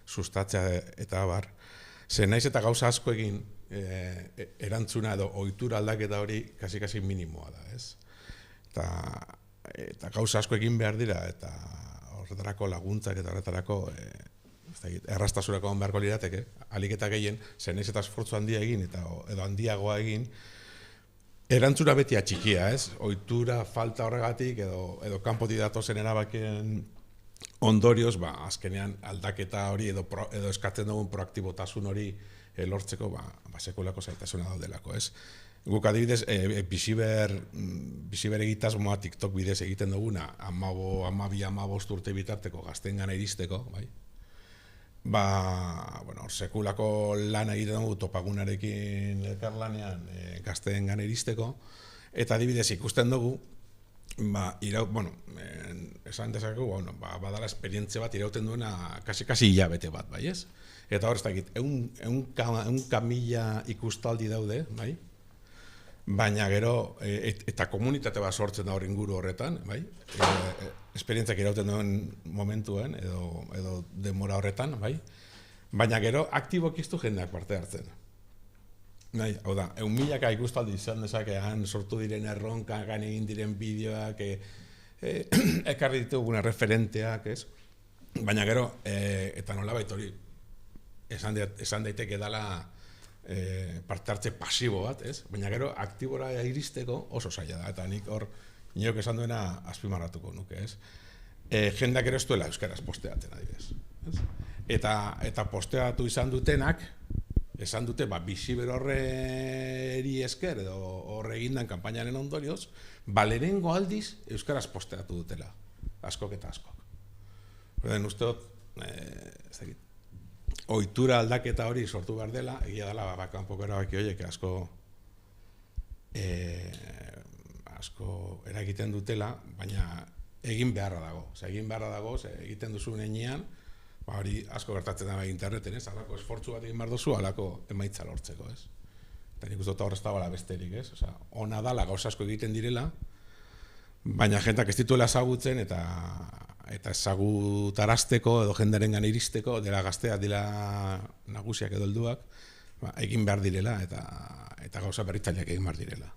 sustatzea eta bar. Ze naiz eta gauza asko egin erantzuna edo ohitura aldaketa hori kasi minimoa da, ez? Eta gauza asko egin behar dira eta horretarako laguntzak eta horretarako erraztasurako on beharko lirateke, ahalik eta gehien, ze naiz eta esfortzu handia egin edo handiagoa egin, erantzuna beti atxikia, ez? Ohitura falta horregatik edo kanpotik datozen erabakien ondorioz, azkenean aldaketa hori edo eskatzen dugun proaktibotasun hori lortzeko sekulako zaitasuna daudelako, ez? Guk adibidez, biziber egitasmoa TikTok bidez egiten duguna, 12-15 urte bitarteko gazteengana iristeko, bai? Bueno, sekulako lan egiten dugu topagunarekin elkarlanean gazteengana iristeko, eta adibidez ikusten dugu, esan dezakegu, badala esperientzia bat irauten duena kasi hilabete bat, bai ez? Eta hor ez dakit, 100.000 ikustaldi daude, bai? Baina gero, eta komunitate bat sortzen da hor inguru horretan, bai? Esperientziak irauten duen momentuen, edo denbora horretan, bai? Baina gero, aktiboak iztu jendeak parte hartzen. Bai, hau da, 1.000 ikustaldi izan dezakean, sortu diren erronkak, egin diren bideoak, ekarri dituguna referenteak, ez? Baina gero, eta nolabait hori, esan daiteke dela parte hartze pasibo bat, ez? Baina gero, aktibora iristeko oso zaila da, eta nik hor, niok esan duena azpimarratuko nuke, ez? Jendeak ero ez duela euskaraz posteatzen adibidez, ez? Eta posteatu izan dutenak, esan dute, biziber horreri esker, edo horre egindan kanpainaren ondorioz, lehenengo aldiz euskaraz posteatu dutela, askok eta askok. Horren usteot, ohitura aldaketa hori sortu behar dela, egia dela, kanpoko erabaki horiek asko eragiten dutela, baina egin beharra dago. Egin beharra dago, egiten duzu nenean, hori asko gertatzen da interneten, ez? Halako esfortzu bat egin behar duzu, halako emaitza lortzeko, ez? Eta nik uste hor ez dagoela besterik, ez? Ona dala gauza asko egiten direla, baina jentak ez dituela ezagutzen eta ezagutarazteko edo jendearengan iristeko, dela gazteak, dela nagusiak edo helduak, egin behar direla eta gauza berritzaileak egin behar direla.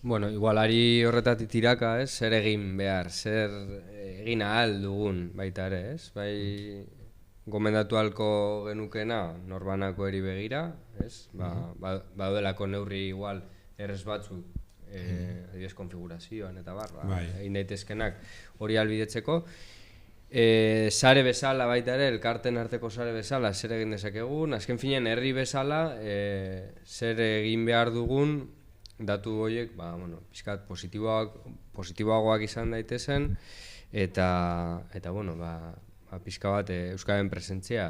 Bueno, igualari horretatik tiraka, ez? Zer egin behar, zer egin ahal dugun baita ere, ez? Bai, gomendatu halko genukena norbanako eri begira, ez? Baudelako neurri igual errez batzuk, adibidez konfigurazioan eta egin daitezkenak hori albidetzeko. Sare bezala baita ere, elkarten arteko sare bezala, zer egin dezakegun, azken finean herri bezala, zer egin behar dugun, datu horiek, pixkat positiboagoak izan daitezen, eta pixka bat euskaren presentzia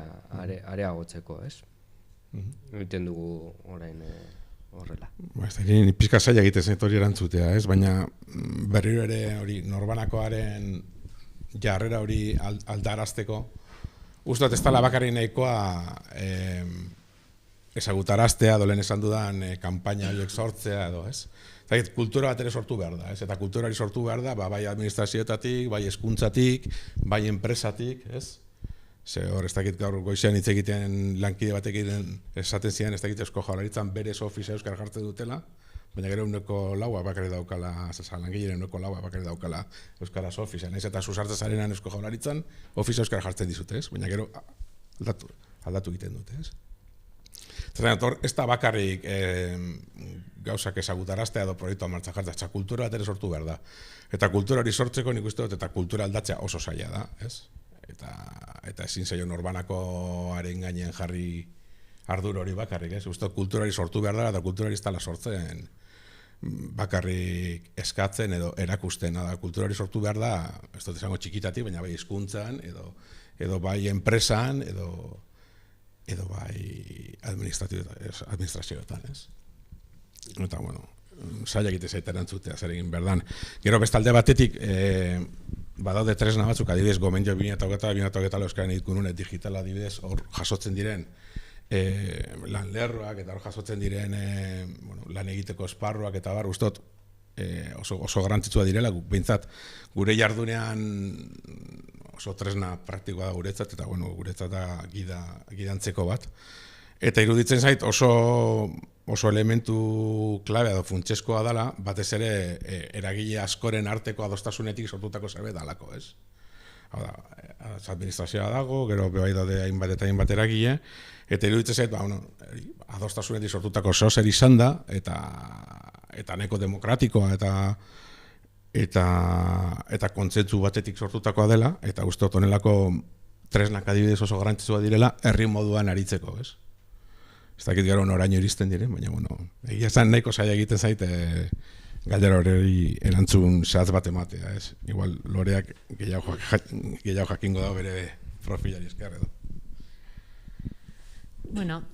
areagotzeko, ez? Egiten dugu orain horrela. Pixka zaila egiten zen hori erantzutea, ez? Baina berriro ere hori norbanakoaren jarrera hori aldarazteko, uste dut ez dela bakarrik nahikoa ezagutaraztea, dolen esan dudan kanpaina horiek sortzea edo, ez? Kultura bat ere sortu behar da, ez? Eta kultura hori sortu behar da, bai administrazioetatik, bai hezkuntzatik, bai enpresatik, ez? Ze hor, ez dakit gaur goizean hitz egiten lankide batekin esaten ziren, ez dakit Eusko Jaurlaritzan berez ofizia euskara jartzen dutela, baina gero 1,4 bakarrik daukala, langileren 1,4 bakarrik daukala euskaraz ofizia. Naiz eta susartzen zarenan Eusko Jaurlaritzan ofizia euskara jartzen dizute, ez? Baina gero aldatu egiten dute, ez? Ez da bakarrik gauzak ezagutaraztea edo proiektua martxan jartzea, kultura bat ere sortu behar da. Eta kultura hori sortzeko nik uste dut eta kultura aldatzea oso zaila da, ez? Eta ezin zaio norbanakoaren gainean jarri ardur hori bakarrik, ez? Uste kultura hori sortu behar da eta kultura hori ez dela sortzen bakarrik eskatzen edo erakusten. Kultura hori sortu behar da, ez dut esango txikitatik, baina bai hizkuntzan edo bai enpresan edo bai administrazioetan, ez? Eta, bueno, zaila egite zaita erantzutea, zer egin berdan. Gero bestalde batetik, badaude tresna batzuk, adibidez, gomendio 2020 euskaren egitkunune digitala, adibidez, hor jasotzen diren lanlerroak eta hor jasotzen diren lan egiteko esparruak eta bar, ustot, oso garrantzitsua direla, behintzat, gure jardunean oso tresna praktikoa da guretzat, eta guretzat da gidantzeko bat. Eta iruditzen zait oso elementu klabe edo funtseskoa dela, batez ere eragile askoren arteko adostasunetik sortutako zerbait dalako, ez? Hau da, administrazioa dago, gero bebai daude hainbat eta hainbat eragile, eta iruditzen zait, adostasunetik sortutako zer izan da, eta nahiko demokratikoa, eta kontzentzu batetik sortutakoa dela, eta uste dut honelako tresnak adibidez oso garrantzitsua direla herri moduan aritzeko, ez? Ez dakit gero noraino iristen diren, baina, bueno, egia esan nahiko zaila egiten zaite galdera hori erantzun zehatz bat ematea, ez? Igual Loreak gehiago jakingo da bere profilari esker edo. Bueno,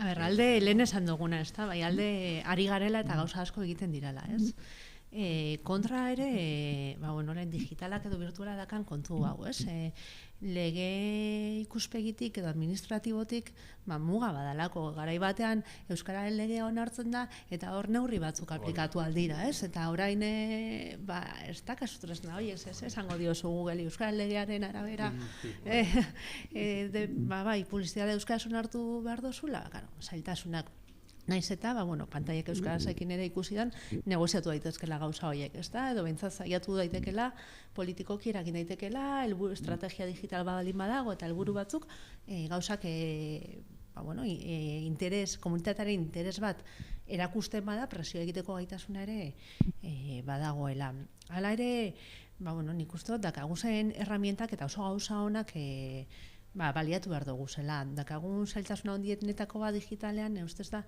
a ber, alde lehen esan duguna, ez da? Bai, alde ari garela eta gauza asko egiten dirala, ez? Kontra ere, orain digitalak edo virtuala dakan kontu hau, ez? Lege ikuspegitik edo administratibotik muga badalako. Garai batean euskararen legea onartzen da eta hor neurri batzuk aplikatu aldira, ez? Eta orain ez da kasutresna horiek, ez esango diozu Google euskararen legearen arabera publizitate euskaraz onartu behar dozula, zailtasunak. Naiz eta, pantailek euskarasekin ere ikusidan, negoziatu daitezkela gauza horiek, ez da? Edo behintzat saiatu daitekela, politikoki eragin daitekela, estrategia digital badalin badago eta helburu batzuk, gauzak, komunitatearen interes bat erakusten bada, presio egiteko gaitasuna ere badagoela. Hala ere, nik uste dut, dakaguzen herramientak eta oso gauza honak baliatu behar dugu zela. Dakagun zailtasuna hondietnetako digitalean, ustez da,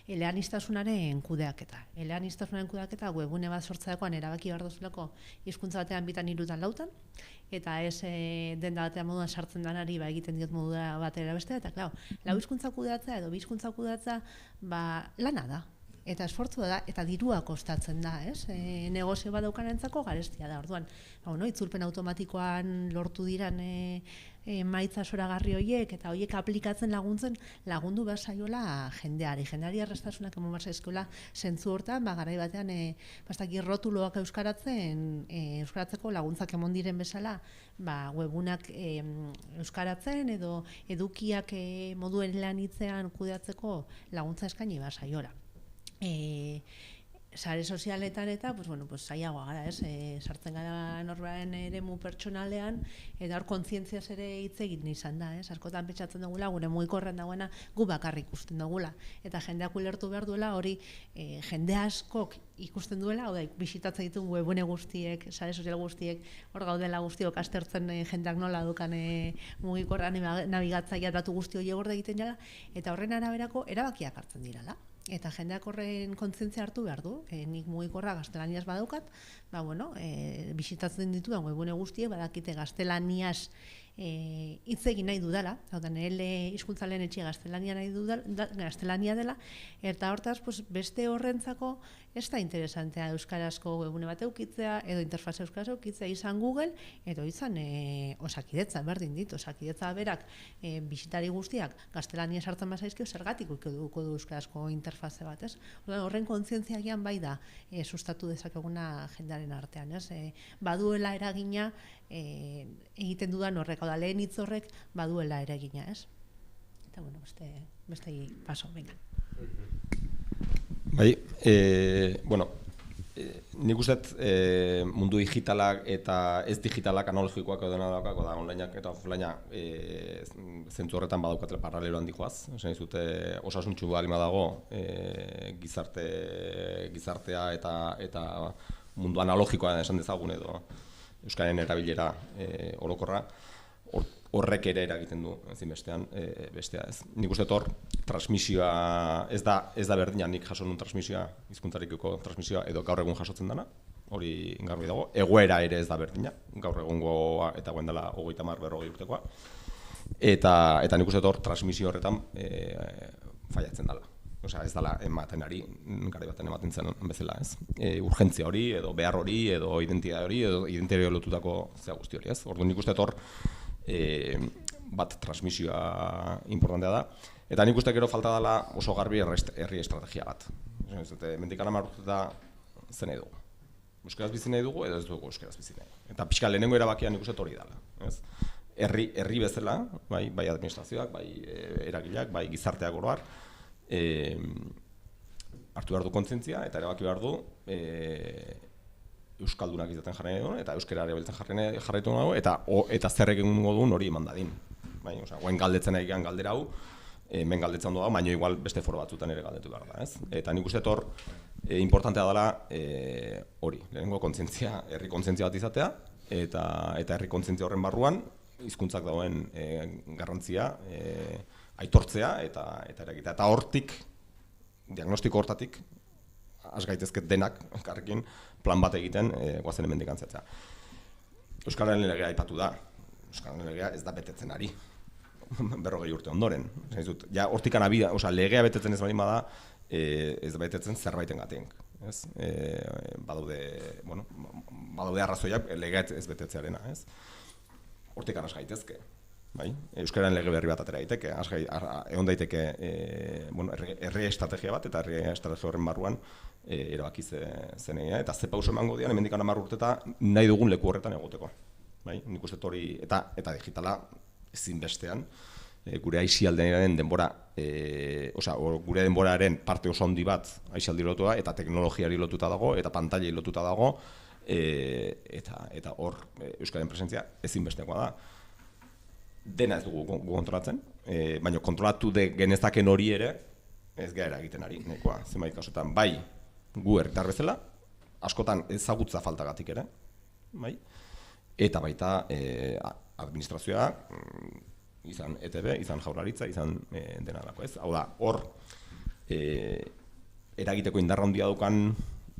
eleaniztasunaren kudeaketa. Eleaniztasunaren kudeaketa webune bat sortzeakoan erabaki behar duzulako hizkuntza batean bitan hirutan lautan, eta ez denda batean moduan sartzen danari egiten diot modu batera bestea, eta klar, lau hizkuntza kudeatzea edo bi hizkuntza kudeatzea lana da. Eta esfortzu da, eta dirua kostatzen da, ez? Negozio bat daukanentzako garestia da, orduan. Itzulpen automatikoan lortu diran emaitza zoragarri horiek, eta horiek aplikatzen lagundu behar zaiola jendeari erraztasunak emon behar zaizkola zentzu hortan, garai batean rotuloak euskaratzeko laguntzak emon diren bezala, webunak euskaratzen edo edukiak moduen lan hitzean kudeatzeko laguntza eskaini behar zaiola. Sare sozialetan eta zailagoa gara, sartzen gara norberaren eremu pertsonalean eta hor kontzientziaz ere hitz egin izan da, askotan pentsatzen dugula, gure mugikorrean dagoena gu bakarrik ikusten dugula eta jendeak ulertu behar duela hori jende askok ikusten duela, bisitatzen ditu webune guztiek, sare sozial guztiek, hor gaudela guztiok aztertzen jendeak nola dukan mugikorrean nabigatzaia datu guzti hori gorde egiten dela eta horren araberako erabakiak hartzen dirala. Eta jendeak horren kontzientzia hartu behar du. Nik mugikorra gaztelaniaz badaukat, bisitatzen ditudan webune guztiek badakite gaztelaniaz hitz egin nahi dudala, hizkuntza lehen etxia gaztelania dela, eta hortaz beste horrentzako ez da interesantea euskarazko webune bat eukitzea, edo interfazea euskaraz eukitzea izan Google, edo izan Osakidetza, berdin dit, Osakidetza berak bisitari guztiak gaztelania sartzen bazaizkio, zergatik eduko du euskarazko interfaze bat, ez? Horren kontzientzia gian bai da sustatu dezakeguna jendearen artean, ez? Baduela eragina egiten dudan horrek, lehen hitz horrek baduela eragina, ez? Eta, beste paso, venga. Bai, nik uste mundu digitalak eta ez digitalak analogikoak edo daukako da onlineak eta offlineak zentzu horretan badaukatela paralelo handikoaz. Esan dizute osasuntsu baldin badago gizartea eta mundu analogikoa esan dezagun edo euskararen erabilera orokorra horrek ere eragiten du ezinbestean bestea ez. Nik uste hor transmisioa ez da berdina nik jaso nun transmisioa, hizkuntzarekiko transmisioa edo gaur egun jasotzen dana, hori garbi dago. Egoera ere ez da berdina, gaur egungoa eta guen dela 30-40 urtekoa. Eta nik uste hor transmisio horretan faiatzen dela. Osea, ez dela ematen ari, garai baten ematen zen bezala, ez? Urgentzia hori, edo behar hori, edo identitate hori, edo identitate lotutako zea guzti hori, ez? Orduan nik uste hor bat transmisioa importantea da. Eta nik uste gero falta dela oso garbi herri estrategia bat. Mendikana marrututa zen nahi dugu. Euskaraz bizi nahi dugu edo ez dugu euskaraz bizi nahi. Eta pixka lehenengo erabakia nik uste hori dela. Herri bezala, bai administrazioak, bai eragileak, bai gizarteak oro har, hartu behar du kontzientzia eta erabaki behar du euskaldunak izaten jarri nahi duen, eta euskara erabiltzen jarraitu nahi eta zer egingo duen hori eman dadin. Guen galdetzen nahi gehan galdera hau, hemen galdetzen ondo da, baina igual beste foro batzutan ere galdetu behar da. Eta nik uste hor, importantea dela hori, lehenengo kontzientzia, herri kontzientzia bat izatea, eta herri kontzientzia horren barruan, hizkuntzak dagoen garrantzia aitortzea eta eragitea. Eta hortik, diagnostiko hortatik, has gaitezke denak, elkarrekin, plan bat egiten goazen hemendik antzetzea. Euskararen legea aipatu da. Euskararen legea ez da betetzen ari. 40 urte ondoren. Ja, hortikan abida, legea betetzen ez baldin bada, ez da betetzen zerbaiten gatik. Badaude arrazoiak legea ez betetzearena. Hortikan has gaitezke. Euskararen lege berri bat atera daiteke, egon daiteke herri estrategia bat, eta herri estrategia horren barruan erabaki zenegia, eta ze pauso emango dian, hemendik 10 urteta nahi dugun leku horretan egoteko. Nik uste hori, eta digitala ezinbestean, gure aisialdiaren denbora, gure denboraren parte oso handi bat aisialdi lotua, eta teknologiari lotuta dago, eta pantailei lotuta dago, eta hor Euskararen presentzia ezinbestekoa da. Dena ez dugu kontrolatzen, baina kontrolatu genezaken hori ere ez gara egiten ari, nahikoa, zenbait kasutan. Bai, gu herritar bezala, askotan ezagutza faltagatik ere, eta baita administrazioa, izan ETB, izan Jaurlaritza, izan dena dako, ez? Hau da, hor eragiteko indarra handia daukan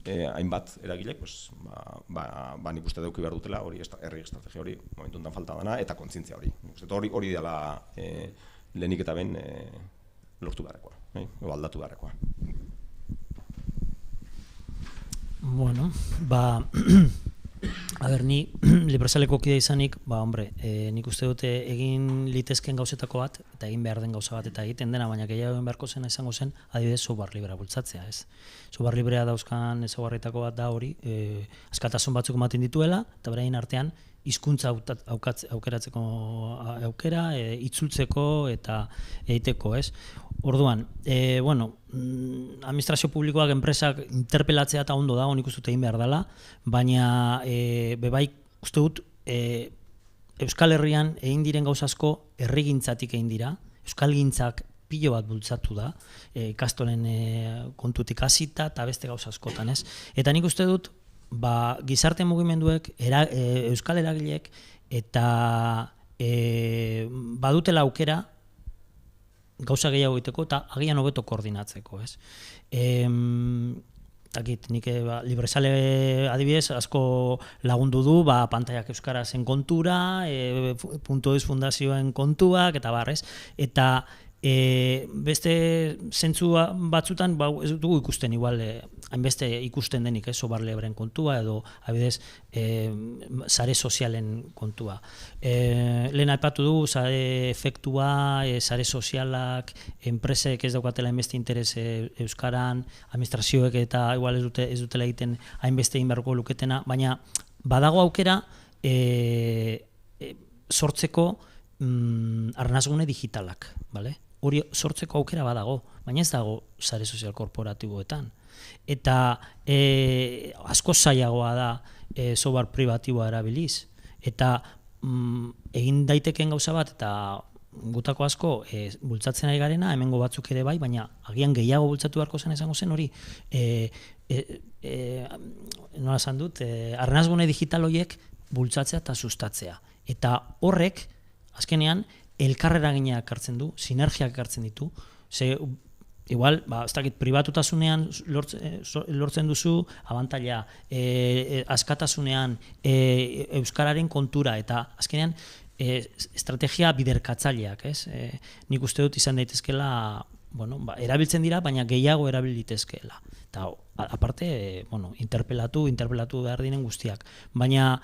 hainbat eragilek, nik uste duki behar dutela hori herri estrategia hori momentu enten falta dana eta kontzientzia hori. Hori dela lehenik eta ben lortu beharrekoa, edo aldatu beharrekoa. Bueno, ni Librezaleko kide izanik, nik uste dute egin litezken gauzetako bat, eta egin behar den gauza bat, eta egiten dena, baina gehiago egin beharko zena izango zen, adibidez, software librea bultzatzea, ez? Software librea dauzkan ezaugarrietako bat da hori, askatasun batzuk ematen dituela, eta beraien artean, hizkuntza aukeratzeko aukera, itzultzeko eta egiteko, ez? Orduan, administrazio publikoak, enpresak interpelatzea eta ondo dago, nik uste dut egin behar dela, baina bebai uste dut Euskal Herrian egin diren gauzasko herrigintzatik egin dira, euskalgintzak pilo bat bultzatu da, ikastolen kontutik hasita eta beste gauza askotan, ez? Eta nik uste dut, gizarte mugimenduek, euskal eragileek, eta badutela aukera gauza gehiago egiteko eta agian hobeto koordinatzeko, ez? Nik Librezale adibidez asko lagundu du pantaiak euskarazen kontura, .eus fundazioen kontuak eta barrez, eta beste zentzu batzutan ez dugu ikusten igual hainbeste ikusten denik software libreen kontua edo adibidez sare sozialen kontua. Lehen aipatu du sare efektua, sare sozialak, enpresek ez daukatela hainbeste interes euskaran, administrazioek eta igual ez dutela egiten hainbeste egin beharko luketena, baina badago aukera sortzeko arnasgune digitalak, bale? Hori sortzeko aukera badago, baina ez dago sare sozial korporatiboetan. Eta asko zailagoa da software pribatiboa erabiliz. Eta egin daiteken gauza bat, eta gutako asko bultzatzen ari garena, hemengo batzuk ere bai, baina agian gehiago bultzatu beharko zen esango zen hori, nola esan dut, arnasgune digital horiek bultzatzea eta sustatzea. Eta horrek, azkenean, elkarreragina ekartzen du, sinergiak ekartzen ditu, ze igual, ez dakit, pribatutasunean lortzen duzu abantaila, askatasunean euskararen kontura, eta azkenean estrategia biderkatzaileak, ez? Nik uste dut izan daitezkela, erabiltzen dira, baina gehiago erabil ditezkeela. Eta, aparte, interpelatu behar diren guztiak. Baina,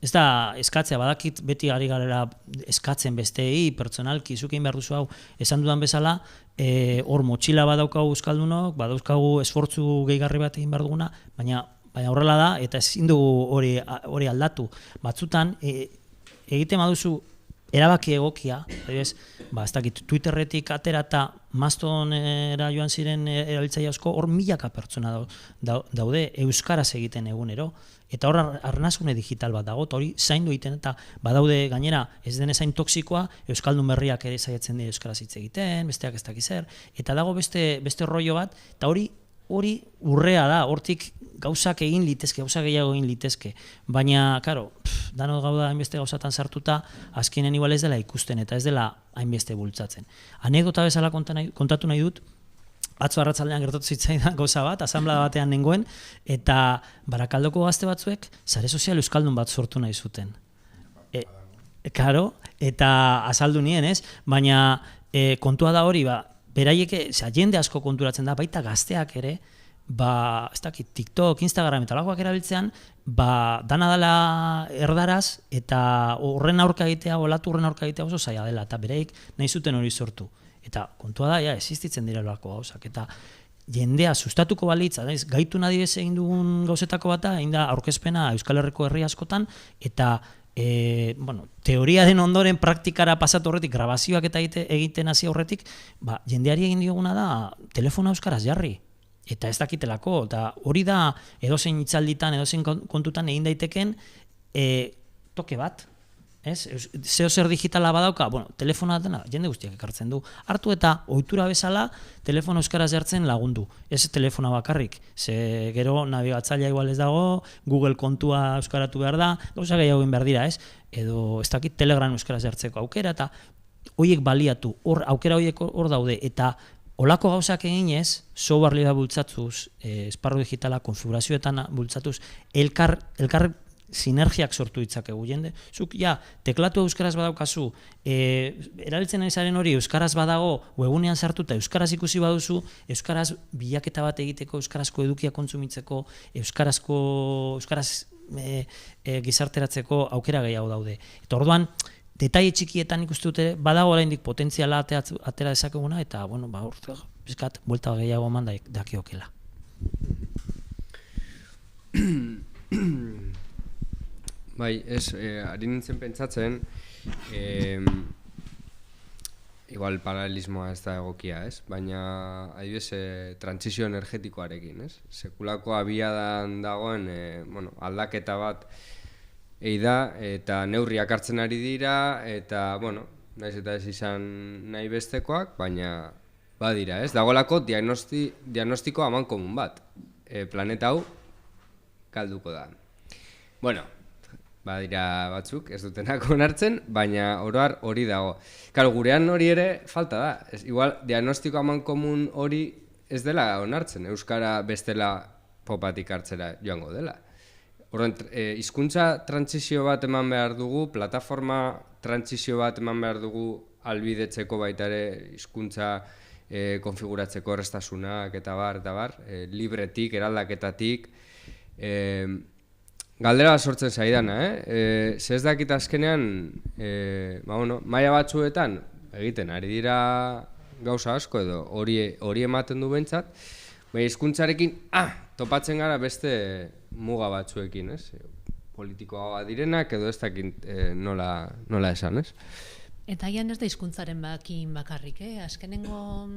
ez da eskatzea, badakit beti ari garela eskatzen besteei, pertsonalki, zuk egin behar duzu hau, esan dudan bezala, hor motxila badaukagu euskaldunok, badauzkagu esfortzu gehigarri bat egin behar duguna, baina horrela da, eta ezin dugu hori aldatu. Batzutan, egiten baduzu erabaki egokia, ez dakit, Twitterretik atera eta Mastodonera joan ziren erabiltzaile asko, hor milaka pertsona daude euskaraz egiten egunero, eta hor arnasgune digital bat dago, eta hori zaindu egiten, eta badaude gainera ez den ezain toksikoa, euskaldun berriak ere saiatzen dira euskaraz hitz egiten, besteak ez dakiz zer, eta dago beste rollo bat, eta hori hori urrea da, hortik gauzak egin litezke, gauza gehiago egin litezke, baina, karo, danot gauda hainbeste gauzatan sartuta, azkenen igual ez dela ikusten eta ez dela hainbeste bultzatzen. Anekdota bezala kontatu nahi dut, atzo arratsaldean gertatu zitzaidan gauza bat, asanblada batean nengoen, eta Barakaldoko gazte batzuek sare sozial euskaldun bat sortu nahi zuten. Karo, eta azaldu nien, ez? Baina kontua da hori, beraiek, jende asko konturatzen da, baita gazteak ere, ez dakit, TikTok, Instagram eta lagoak erabiltzean, dana dela erdaraz, eta horren aurka egitea, olatu horren aurka egitea oso zaila dela, eta bereik nahi zuten hori sortu. Eta kontua da, existitzen dira lako gauzak, eta jendea sustatuko balitza, gaitu nadibez egin dugun gauzetako bata, egin da aurkezpena Euskal Herriko herri askotan, eta teoriaren ondoren praktikara pasatu horretik, grabazioak eta egiten hasi horretik, jendeari egin dioguna da telefona euskaraz jarri. Eta ez dakitelako, eta hori da edozein hitzalditan, edozein kontutan egin daiteken toke bat. Zeo zer digitala badauka, telefona dena jende guztiak ekartzen du. Hartu eta ohitura bezala telefono euskaraz jartzen lagundu. Ez telefona bakarrik, ze gero nabigatzailea igual ez dago, Google kontua euskaratu behar da, gauza gehiago egin behar dira, ez? Edo ez dakit Telegram euskaraz jartzeko aukera, eta horiek baliatu, aukera horiek hor daude, eta olako gauzak eginez, software libre bultzatuz, esparru digitala konfigurazioetan bultzatuz, elkar sinergiak sortu ditzakegu jende. Zuk, teklatu euskaraz badaukazu, erabiltzen ari zaren hori euskaraz badago, webunean sartuta euskaraz ikusi baduzu, euskaraz bilaketa bat egiteko, euskarazko edukia kontsumitzeko, euskaraz gizarteratzeko aukera gehiago daude. Eta orduan, detaile txikietan ikustu dute, badago oraindik potentziala atera dezakeguna, eta, bizkat, buelta gehiago eman dakiokela. Bai, ari nintzen pentsatzen, igual paralelismoa ez da egokia, ez? Baina, adibidez, trantsizio energetikoarekin, ez? Sekulako abiadan dagoen, aldaketa bat da, eta neurriak hartzen ari dira, eta, naiz eta ez izan nahi bestekoak, baina badira, ez? Dagoelako diagnostiko amankomun bat. Planeta hau galduko da. Badira batzuk, ez dutenak onartzen, baina oroar hori dago. Karo, gurean hori ere falta da. Igual, diagnostiko amankomun hori ez dela onartzen. Euskara bestela popatik hartzera joango dela. Horren, hizkuntza trantsizio bat eman behar dugu, plataforma trantsizio bat eman behar dugu albidetzeko baita ere hizkuntza konfiguratzeko errestasunak eta bar, libretik, eraldaketatik, galdera sortzen zaidana, ze ez dakit azkenean, maila batzuetan egiten ari dira gauza asko edo hori ematen du behintzat, hizkuntzarekin topatzen gara beste muga batzuekin, ez? Politikoa direnak edo ez dakit nola esan, ez? Eta gian ez da hizkuntzaren bakarrik, azkenengo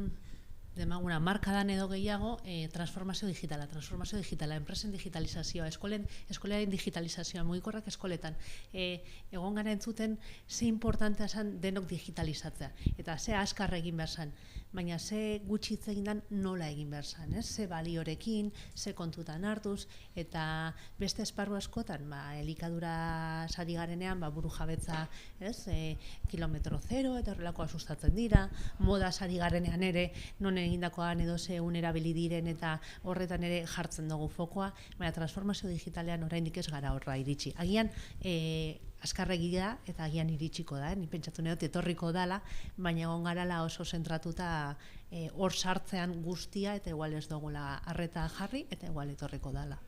demaguna, markadan edo gehiago, transformazio digitala, enpresen digitalizazioa, eskolaren digitalizazioa, mugikorrak eskoletan. Egon gara entzuten, ze importantea zen denok digitalizatzea, eta ze azkar egin behar zen, baina ze gutxi hitz egin dan nola egin behar zen, ze baliorekin, ze kontutan hartuz, eta beste esparru askotan, elikadura sari garenean, buru jabetza, kilometro zero, eta horrelakoa sustatzen dira, moda sari garenean ere, non egindakoan edo ze erabili diren eta horretan ere jartzen dugu fokoa, baina transformazio digitalean oraindik ez gara horra iritsi. Agian azkarregi da eta agian iritsiko da, ni pentsatu neot etorriko dala, baina egon garala oso zentratuta hor sartzean guztia eta igual ez dugula arreta jarri eta igual etorriko dala.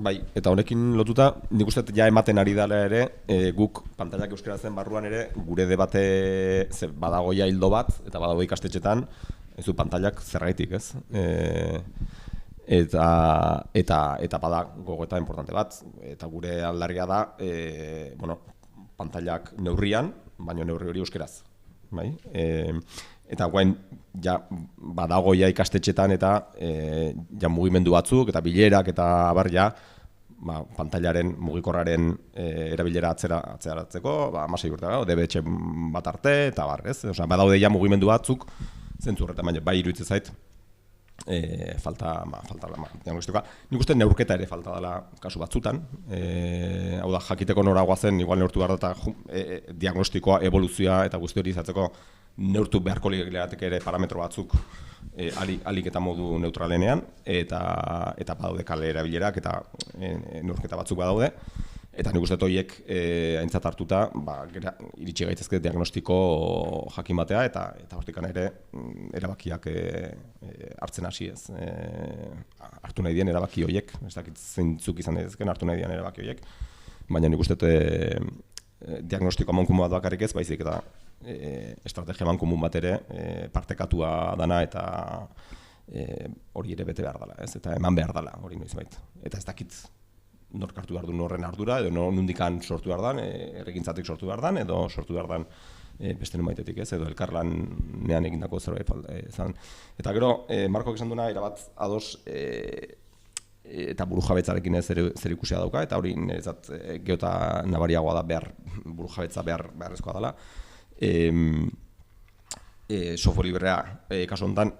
Bai, eta honekin lotuta, nik uste ja ematen ari dela ere, guk pantailak euskarazen barruan ere, gure debate badago ja hildo bat, eta badago ikastetxetan, ez du pantailak zergaitik, ez? Eta bada gogoeta importante bat, eta gure aldarria da, pantailak neurrian, baina neurri hori euskaraz. Bai? Eta guain, badago ja ikastetxetan eta mugimendu batzuk, eta bilerak, eta abar pantailaren, mugikorraren erabilera atzeratzeko, 16 urte, DBH bat arte, eta bar, ez? Badaude ja mugimendu batzuk, zentzu horretan, baina bai iruditzen zait, falta diagnostikoa. Nik uste neurketa ere falta dela kasu batzutan. Hau da, jakiteko nora goazen, igual neurtu behar da diagnostikoa, evoluzioa eta guzti hori izatzeko neurtu beharko lirateke ere parametro batzuk alik eta modu neutralenean, eta badaude kale erabilerak eta neurketa batzuk badaude. Eta nik uste horiek aintzat hartuta, iritsi gaitzezke diagnostiko jakin batea eta hortikan ere erabakiak hartzen hasi ez. Hartu nahi dien erabaki horiek, ez dakit zeintzuk izan daitezken hartu nahi dien erabaki horiek, baina nik uste diagnostiko amankumu bat bakarrik ez, baizik eta estrategia amankumun bat ere partekatua dana eta hori ere bete behar dela, ez? Eta eman behar dela hori noizbait. Eta ez dakit nork hartu behar du norren ardura, edo nondikan sortu behar dan, errekintzatik sortu behar dan, edo sortu behar dan beste numaitetik ez, edo elkarlanean egindako zerbait izan. Eta gero, Markok esan duena erabat ados eta burujabetzarekin zer ikusia dauka, eta hori niretzat geota nabariagoa da burujabetza beharrezkoa dela. Software librea, kasu honetan,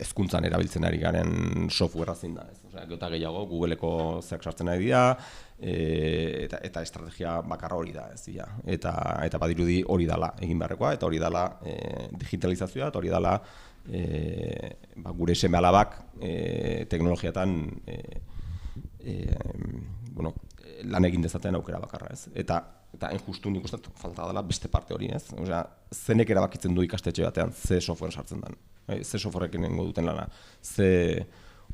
hezkuntzan erabiltzen ari garen softwarea zein da, ez? Osea, geota gehiago Googleeko zeak sartzen ari dira, eta estrategia bakarra hori da, ez dira. Eta badirudi hori dela egin beharrekoa, eta hori dela digitalizazioa, eta hori dela gure seme-alabak teknologiatan lan egin dezaten aukera bakarra, ez? Eta hain justu nik uste falta dela beste parte hori, ez? Osea, zenek erabakitzen du ikastetxe batean ze software sartzen den. Ze softwareekin nengo duten lana, ze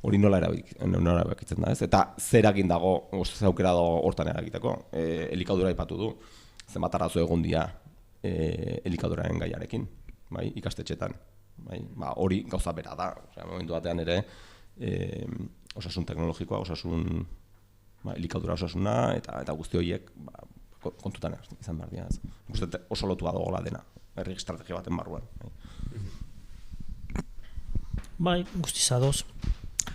hori nola erabakitzen da, ez? Eta zer eragin dago, ze aukera dago hortan eragiteko. Elikadura aipatu du, zenbat arazo egon dira elikaduraren gaiarekin, bai, ikastetxetan. Bai, hori gauza bera da, osea, momentu batean ere osasun teknologikoa, elikadura osasuna eta guzti horiek kontutan izan behar dira. Uste oso lotua dagoela dena, herri estrategia baten barruan. Bai, guztiz ados.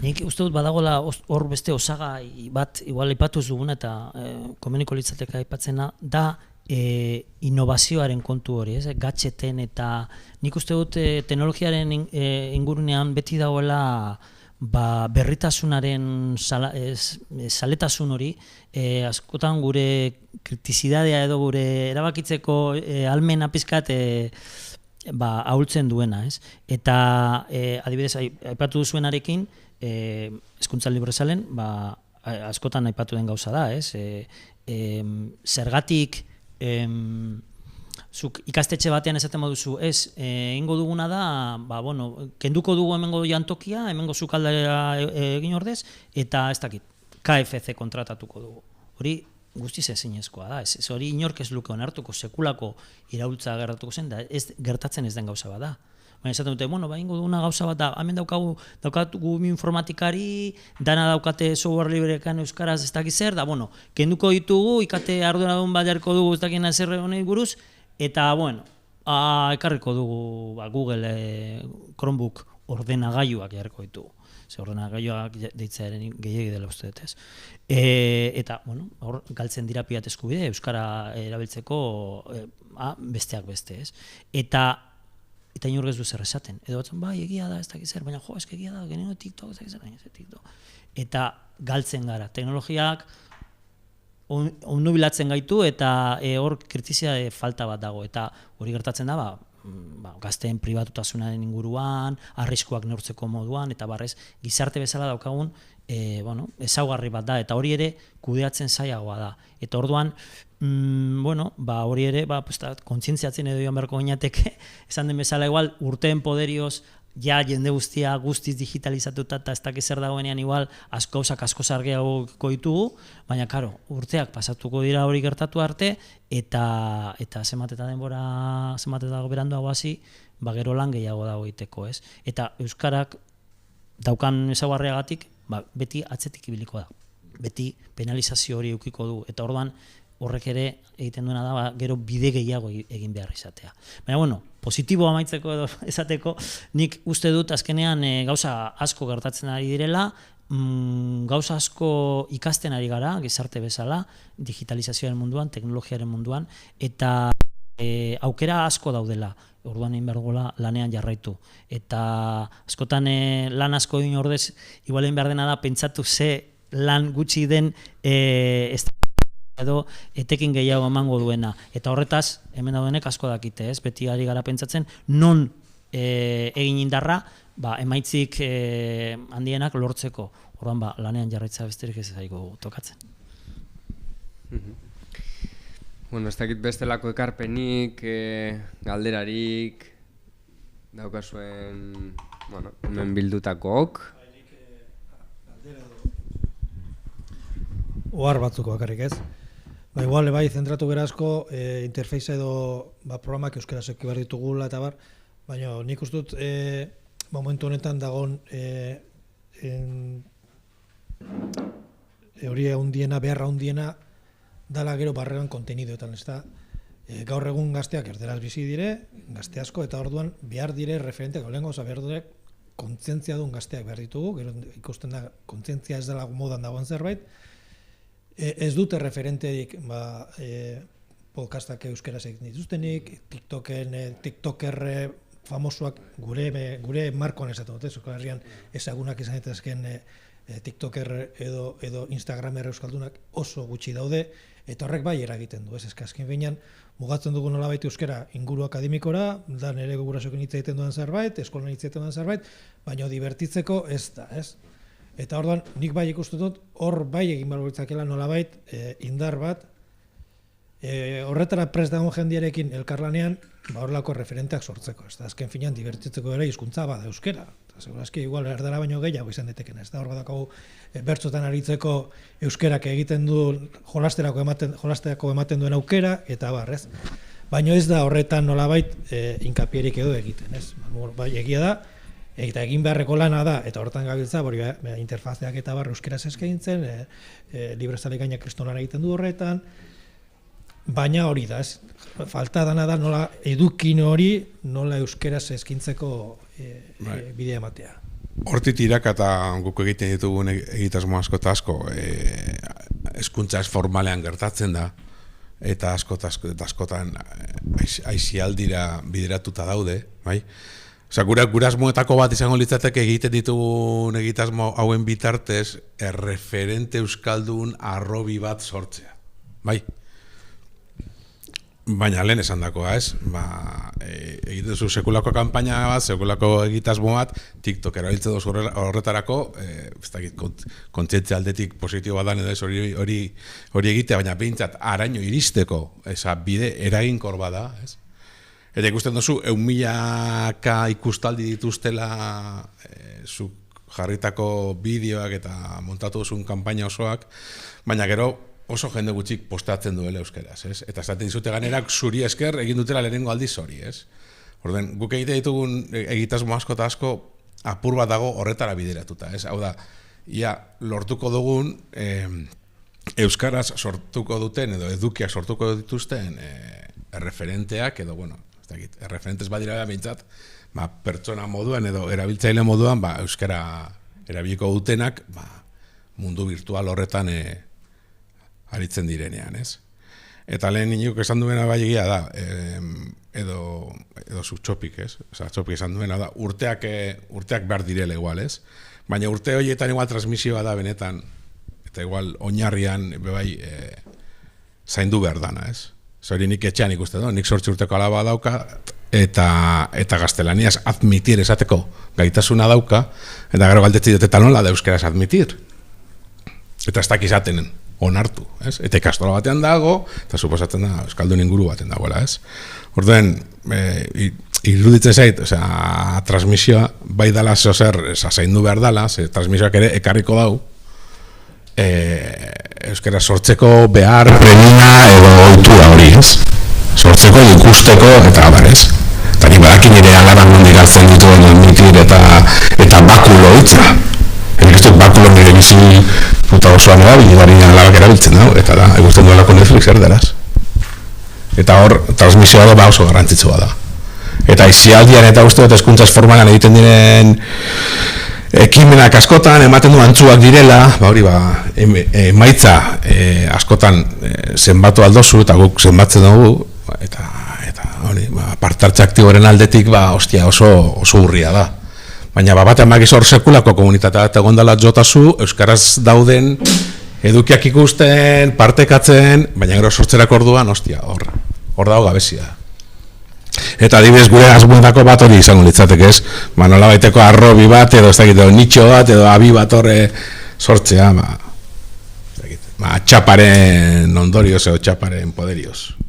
Nik uste dut badagoela hor beste osagai bat, igual aipatu duguna eta komeniko litzateke aipatzena, da innovazioaren kontu hori, ez? Gadgeten eta nik uste dut teknologiaren ingurunean beti dagoela berritasunaren zaletasun hori, askotan gure kritizidadea edo gure erabakitzeko ahalmena pizkat ahultzen duena, ez? Eta adibidez, aipatu duzuenarekin, hezkuntza librezalen, askotan aipatu den gauza da, ez? Zergatik zuk ikastetxe batean esaten baduzu, ez, egingo duguna da, kenduko dugu hemengo jantokia, hemengo sukaldera egin ordez, eta ez dakit, KFC kontratatuko dugu. Hori guztiz ezinezkoa da, ez hori inork ez luke onartuko, sekulako iraultza gertatuko zen, da gertatzen ez den gauza bat da. Baina esaten dute, egingo duguna gauza bat da, hemen daukagu informatikari, dana daukate software librekan euskaraz ez dakiz zer, da, kenduko ditugu, ikate arduradun bat jarriko dugu ez dakina zer honi buruz, eta, ekarriko dugu Google Chromebook ordenagailuak jarriko ditugu. Ze ordenagailuak deitzearen gehiegi dela uste dut ez. Eta, hor galtzen dira pirat eskubide, euskara erabiltzeko besteak beste ez. Eta inor ez du zer esaten. Edo batzen, egia da, ez dakiz zer, baina egia da, genero TikTok, ez dakiz zer, ez TikTok. Eta galtzen gara. Teknologiak ondu bilatzen gaitu eta hor kritizia falta bat dago. Eta hori gertatzen da, gazteen pribatutasunaren inguruan, arriskuak neurtzeko moduan, eta barrez, gizarte bezala daukagun, ezaugarri bat da, eta hori ere kudeatzen zailagoa da. Eta orduan, hori ere, kontzientziatzen edo joan beharko gainateke, esan den bezala igual, urteen poderioz, jende guztia guztiz digitalizatuta eta ez dakiz zer dagoenean igual asko zargeago ditugu, baina karo, urteak pasatuko dira hori gertatu arte eta zenbat eta denbora, zenbat eta beranduago hasi, gero lan gehiago dago egiteko, ez? Eta euskarak daukan ezaugarriagatik, beti atzetik ibiliko da. Beti penalizazio hori edukiko du eta orduan horrek ere egiten duena da gero bide gehiago egin behar izatea. Baina, positibo amaitzeko edo esateko, nik uste dut azkenean gauza asko gertatzen ari direla, gauza asko ikasten ari gara, gizarte bezala, digitalizazioaren munduan, teknologiaren munduan, eta aukera asko daudela. orduan egin behar dugula lanean jarraitu. Eta askotan lan asko egin ordez, igual egin behar dena da pentsatu ze lan gutxi den edo etekin gehiago emango duena. Eta horretaz, hemen daudenek asko dakite, ez? Beti ari gara pentsatzen, non egin indarra, emaitzik handienak lortzeko. Orduan, lanean jarraitza besterik ez zaigu tokatzen. Bueno, ez dakit bestelako ekarpenik, galderarik, daukazuen, bueno, hemen bildutakook. Ohar batzuk bakarrik ez. Igual, zentratu gara asko, interfeiza edo programak euskaraz eki behar ditugula eta bar, baina nik uste dut momentu honetan dagoen hori hundiena, beharra hundiena, dala gero barreran kontenidoetan, ez da. Gaur egun gazteak erderaz bizi dire, gazte asko, eta orduan behar dire referenteak, lehenko, behar dire kontzientzia duen gazteak behar ditugu, gero ikusten da kontzientzia ez dela modan dagoen zerbait, ez dute referenterik podcastak euskaraz egiten dituztenik, tiktoker famosoak gure markoan ez dut, Euskal Herrian ezagunak izan dituzken tiktoker edo instagramer euskaldunak oso gutxi daude, eta horrek bai eragiten du, ez azken finean mugatzen dugu nolabait euskara inguru akademikora, da nire gurasoekin hitz egiten duen zerbait, eskolan hitz egiten duen zerbait, baina divertitzeko ez da, ez? Eta orduan, nik bai ikusten dut, hor bai egin behar bultzakela nolabait indar bat, horretara prest dagoen jendiarekin elkarlanean, horrelako referenteak sortzeko, ez da, azken finean divertitzeko ere hizkuntza bada euskera. Segurazki, igual, erdara baino gehiago izan deteken, ez da, hor badakagu bertsotan aritzeko euskerak egiten du jolasterako ematen duen aukera, eta barrez. Baina ez da horretan nolabait inkapierik edo egiten, ez? Bai, egia da, eta egin beharreko lana da, eta horretan gabiltza, interfazeak eta barra euskeraz eskaintzen, librezale gaina kristonan egiten du horretan, baina hori da, ez? Falta dana da nola edukin hori, nola euskeraz eskintzeko bidea ematea. Hortik tiraka eta guk egiten ditugun egitasmo asko eta asko hezkuntza ez formalean gertatzen da, eta askotan aisialdira bideratuta daude, bai? Osea, gure asmoetako bat izango litzateke egiten ditugun egitasmo hauen bitartez erreferente euskaldun arrobi bat sortzea, bai? Baina lehen esan dakoa, ez? Egiten zu sekulako kampaina bat, sekulako egitasmo bat, TikTok erabiltzen duzu horretarako, kontzientzia aldetik positibo bat dan edo ez hori egitea, baina behintzat araño iristeko, bide eraginkor bada, ez? Eta ikusten duzu, 1.000 ikustaldi dituztela zuk jarritako bideoak eta montatu duzun kanpaina osoak, baina gero oso jende gutxik postatzen duela euskeraz, ez? Eta esaten dizute ganerak zuri esker egin dutela lehenengo aldiz hori, ez? Orden, guk egite ditugun egitasmo asko eta asko apur bat dago horretara bideratuta, ez? Hau da, ia lortuko dugun euskaraz sortuko duten edo edukiak sortuko dituzten erreferenteak edo, bueno, erreferentez badira behintzat, pertsona moduan edo erabiltzaile moduan euskara erabiliko dutenak mundu virtual horretan aritzen direnean, ez? Eta lehen inok esan duena bai egia da, edo Txopik, ez? Osa, Txopik esan duena da, urteak behar direla igual, ez? Baina urte horietan igual transmisioa da benetan, eta igual oinarrian bai zaindu behar dana, ez? Zori nik etxean ikusten du, nik 8 urteko alaba dauka, eta gaztelaniaz admitir esateko gaitasuna dauka, eta gero galdetzi dut eta nola da euskeraz admitir. Eta ez dakizaten onartu, ez? Eta ikastola batean dago, eta suposatzen da euskaldun inguru baten dagoela, ez? Orduen, iruditzen zait, transmisioa bai dala zozer zaindu behar dala, transmisioak ere ekarriko dau, euskara sortzeko behar premia edo ohitura hori, ez? Sortzeko, ikusteko eta abar, ez? Eta nik badakin nire alaran nondik hartzen dituen admitir eta bakulo hitza. Erik ez dut bakulo nire bizi puta osoan erabil, bari alabak erabiltzen dago, eta da, ikusten duelako Netflix erderaz. Eta hor, transmisioa da oso garrantzitsua da. Eta aisialdian eta uste dut hezkuntzaz formalan egiten diren ekimenak askotan, ematen du antzuak direla, emaitza askotan zenbatu aldozu eta guk zenbatzen dugu, eta hori, partartze aktiboren aldetik, ostia, oso urria da. Baina batean magiz hor sekulako komunitatea eta gondala jotazu, euskaraz dauden edukiak ikusten, partekatzen, baina gero sortzerak orduan, ostia, hor dago gabezia. Eta adibidez gure asmoetako bat hori izango litzateke, ez? Nola baiteko arrobi bat, edo ez dakit, nitxo bat, edo abi bat horre sortzea, txaparen ondorioz edo txaparen poderioz.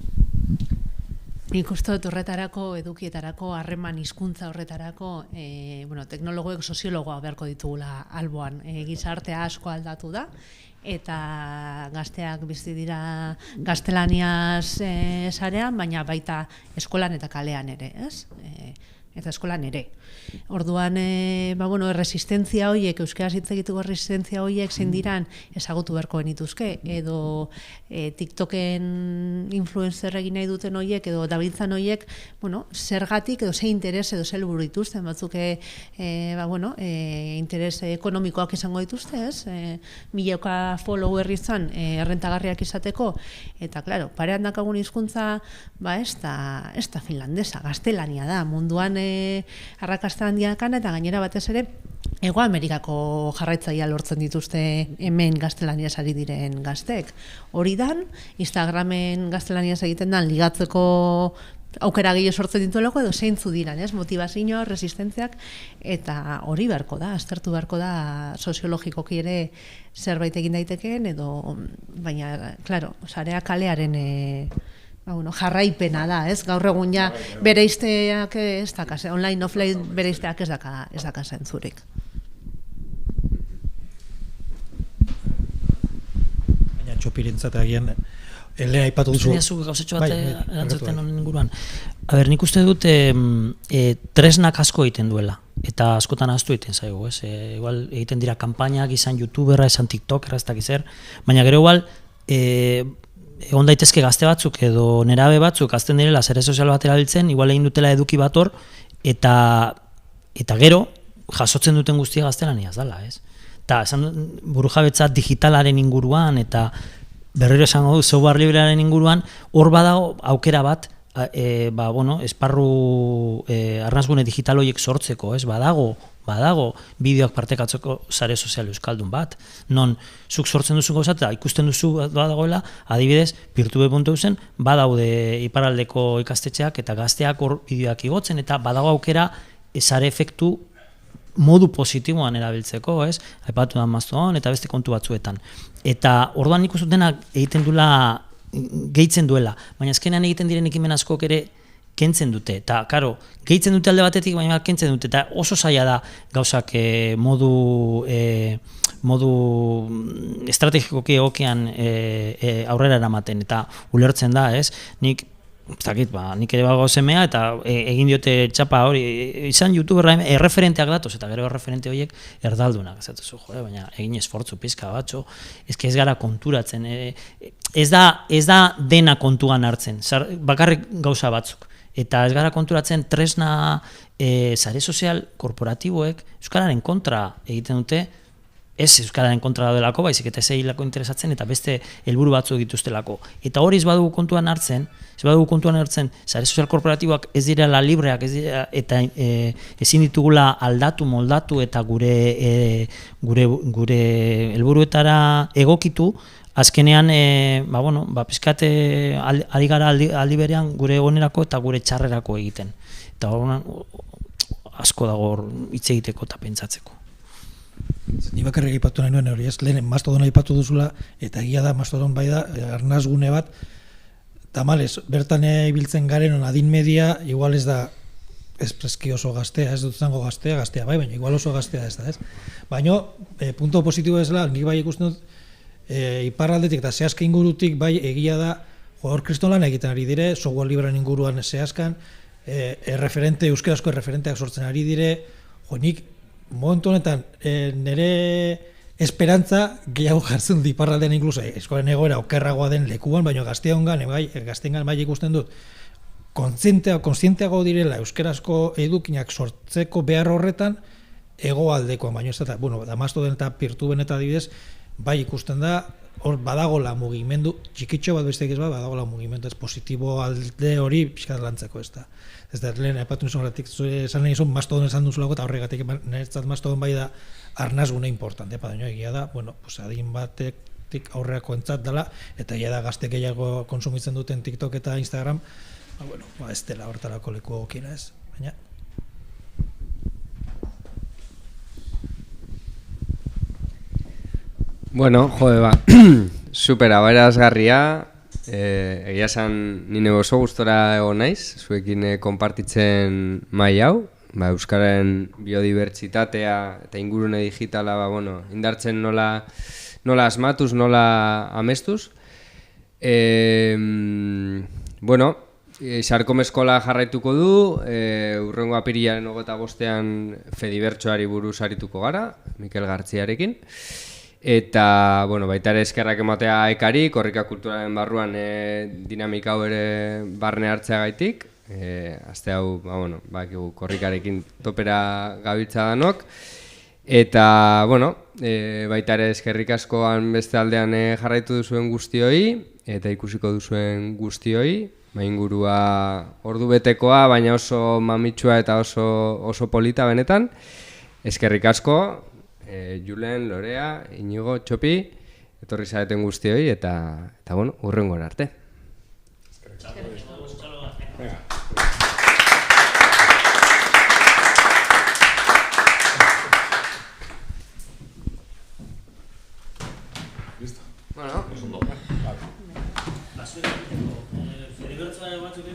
Nik uste dut horretarako, edukietarako, harreman hizkuntza horretarako, teknologoek soziologoa beharko ditugula alboan. Gizartea asko aldatu da, eta gazteak bizi dira gaztelaniaz sarean, baina baita eskolan eta kalean ere, ez? Eta eskolan ere. Orduan, erresistentzia horiek, euskaraz hitz egiteko erresistentzia horiek zein diran ezagutu beharko genituzke, edo TikToken influencer egin nahi duten horiek, edo dabiltzan horiek, zergatik, edo ze interes, edo ze helburu dituzten, batzuk interes ekonomikoak izango dituzte, ez? Milioka follower izan, errentagarriak izateko, eta, klaro, parean dakagun hizkuntza, ez da finlandesa, gaztelania da, munduan arrakasta handiakan, eta gainera batez ere Hego Amerikako jarraitzailea lortzen dituzte hemen gaztelaniaz ari diren gaztek. Hori dan, Instagramen gaztelaniaz egiten dan ligatzeko aukera gehiago sortzen dituelako, edo zeintzu diran, motivazioa, resistentziak, eta hori beharko da, aztertu beharko da soziologikoki ere zerbait egin daitekeen, edo, baina, klaro, sarea kalearen jarraipena da, ez? Gaur egun ja bereizteak ez daka, online, offline bereizteak ez daka zentzurik. Baina txopirentzat agian, Elena aipatu duzu. Zuk gauzetxo bat erantzuten honen inguruan. Nik uste dut tresnak asko egiten duela, eta askotan ahaztu egiten zaigu, ez? Igual egiten dira kanpainak, izan youtuberra, izan tiktokerra, ez dakiz zer, baina gero igual egon daitezke gazte batzuk edo nerabe batzuk azten direla sare sozial bat erabiltzen, igual egin dutela eduki bat hor, eta gero jasotzen duten guztia gaztelaniaz dela, ez? Eta burujabetza digitalaren inguruan eta berriro esango du software librearen inguruan, hor badago aukera bat esparru arnasgune digital horiek sortzeko, ez? Badago bideoak partekatzeko sare sozial euskaldun bat, non zuk sortzen duzu gauzat eta ikusten duzu badagoela, adibidez, Pirtube.eusen badaude iparraldeko ikastetxeak eta gazteak hor bideoak igotzen, eta badago aukera sare efektu modu positiboan erabiltzeko, ez? Aipatu da Mastodon eta beste kontu batzuetan. Eta orduan nik uste denak egiten duela, gehitzen duela, baina azkenean egiten diren ekimen askok ere kentzen dute, eta, karo, gehitzen dute alde batetik, baina kentzen dute, eta oso zaila da gauzak modu estrategikoki egokian aurrera eramaten, eta ulertzen da, ez? Nik ere bago semea, eta egin diote txapa hori, izan youtuberra erreferenteak datoz, eta gero erreferente horiek erdaldunak, baina egin esfortzu pizka batxo, ez gara konturatzen, ez da dena kontuan hartzen, bakarrik gauza batzuk. Eta ez gara konturatzen tresna sare sozial korporatiboek euskararen kontra egiten dute, ez euskararen kontra daudelako, baizik eta ez egilako interesatzen eta beste helburu batzuk dituztelako. Eta hori ez badugu kontuan hartzen, sare sozial korporatiboak ez direla libreak, eta ezin ditugula aldatu, moldatu eta gure helburuetara egokitu, azkenean, pizkat ari gara aldi berean gure onerako eta gure txarrerako egiten. Eta asko dago hitz egiteko eta pentsatzeko. Ni bakarrik aipatu nahi nuen hori, ez? Lehen Mastodon aipatu duzula, eta egia da Mastodon bai da, arnasgune bat, tamalez, bertan ibiltzen garen adin media, igual ez da espreski oso gaztea, ez dut zango gaztea bai, baina igual oso gaztea ez da, ez? Baina, punto positibo ezela, nik bai ikusten dut, iparraldetik eta zehazka ingurutik bai egia da, hor kristolan egiten ari dire, software librean inguruan zehazkan, euskarazko erreferenteak sortzen ari dire, nik momentu honetan nire esperantza gehiago jartzen dut iparraldean inkluso, eskolen egoera okerragoa den lekuan, baina gazteengan bai ikusten dut, kontzienteago direla euskarazko edukinak sortzeko behar horretan, hegoaldekoan, baina ez da, Mastodon eta Pirtuben eta adibidez, bai ikusten da, hor badagola mugimendu, txikitxo bat besteik ez badagola mugimendu, ez positibo alde hori pixkat lantzeko ez da. Ez da, lehen aipatu nizun horretik, esan nahi zuen mastodon esan duzulako, eta horregatik niretzat mastodon bai da arnazgune importante, baina egia da, bueno, pues adin batek aurreako entzat dela, eta egia da gazte gehiago konsumitzen duten TikTok eta Instagram, bueno, ez dela horretarako leku egokiena ez, baina... Bueno, jode super aberazgarria, egia esan nire oso gustora egon naiz, zuekin konpartitzen mai hau, Euskararen biodibertsitatea eta ingurune digitala indartzen nola asmatuz, nola amestuz. Sarkom eskola jarraituko du, hurrengo apirilaren 25ean Fedibertsoari buruz arituko gara, Mikel Gartziarekin. Eta, baita ere eskerrak ematea ekari, korrika kulturaren barruan dinamika hau ere barne hartzea gaitik. Aste hau, korrikarekin topera gabiltza danok. Eta, baita ere eskerrik askoan beste aldean jarraitu duzuen guztioi, eta ikusiko duzuen guztioi. Ingurua ordu betekoa, baina oso mamitsua eta oso polita benetan. Eskerrik asko. Julen, Lorea, Inigo, Txopi, etorri zareten guztioi, eta hurrengoan arte. Listo. Bueno.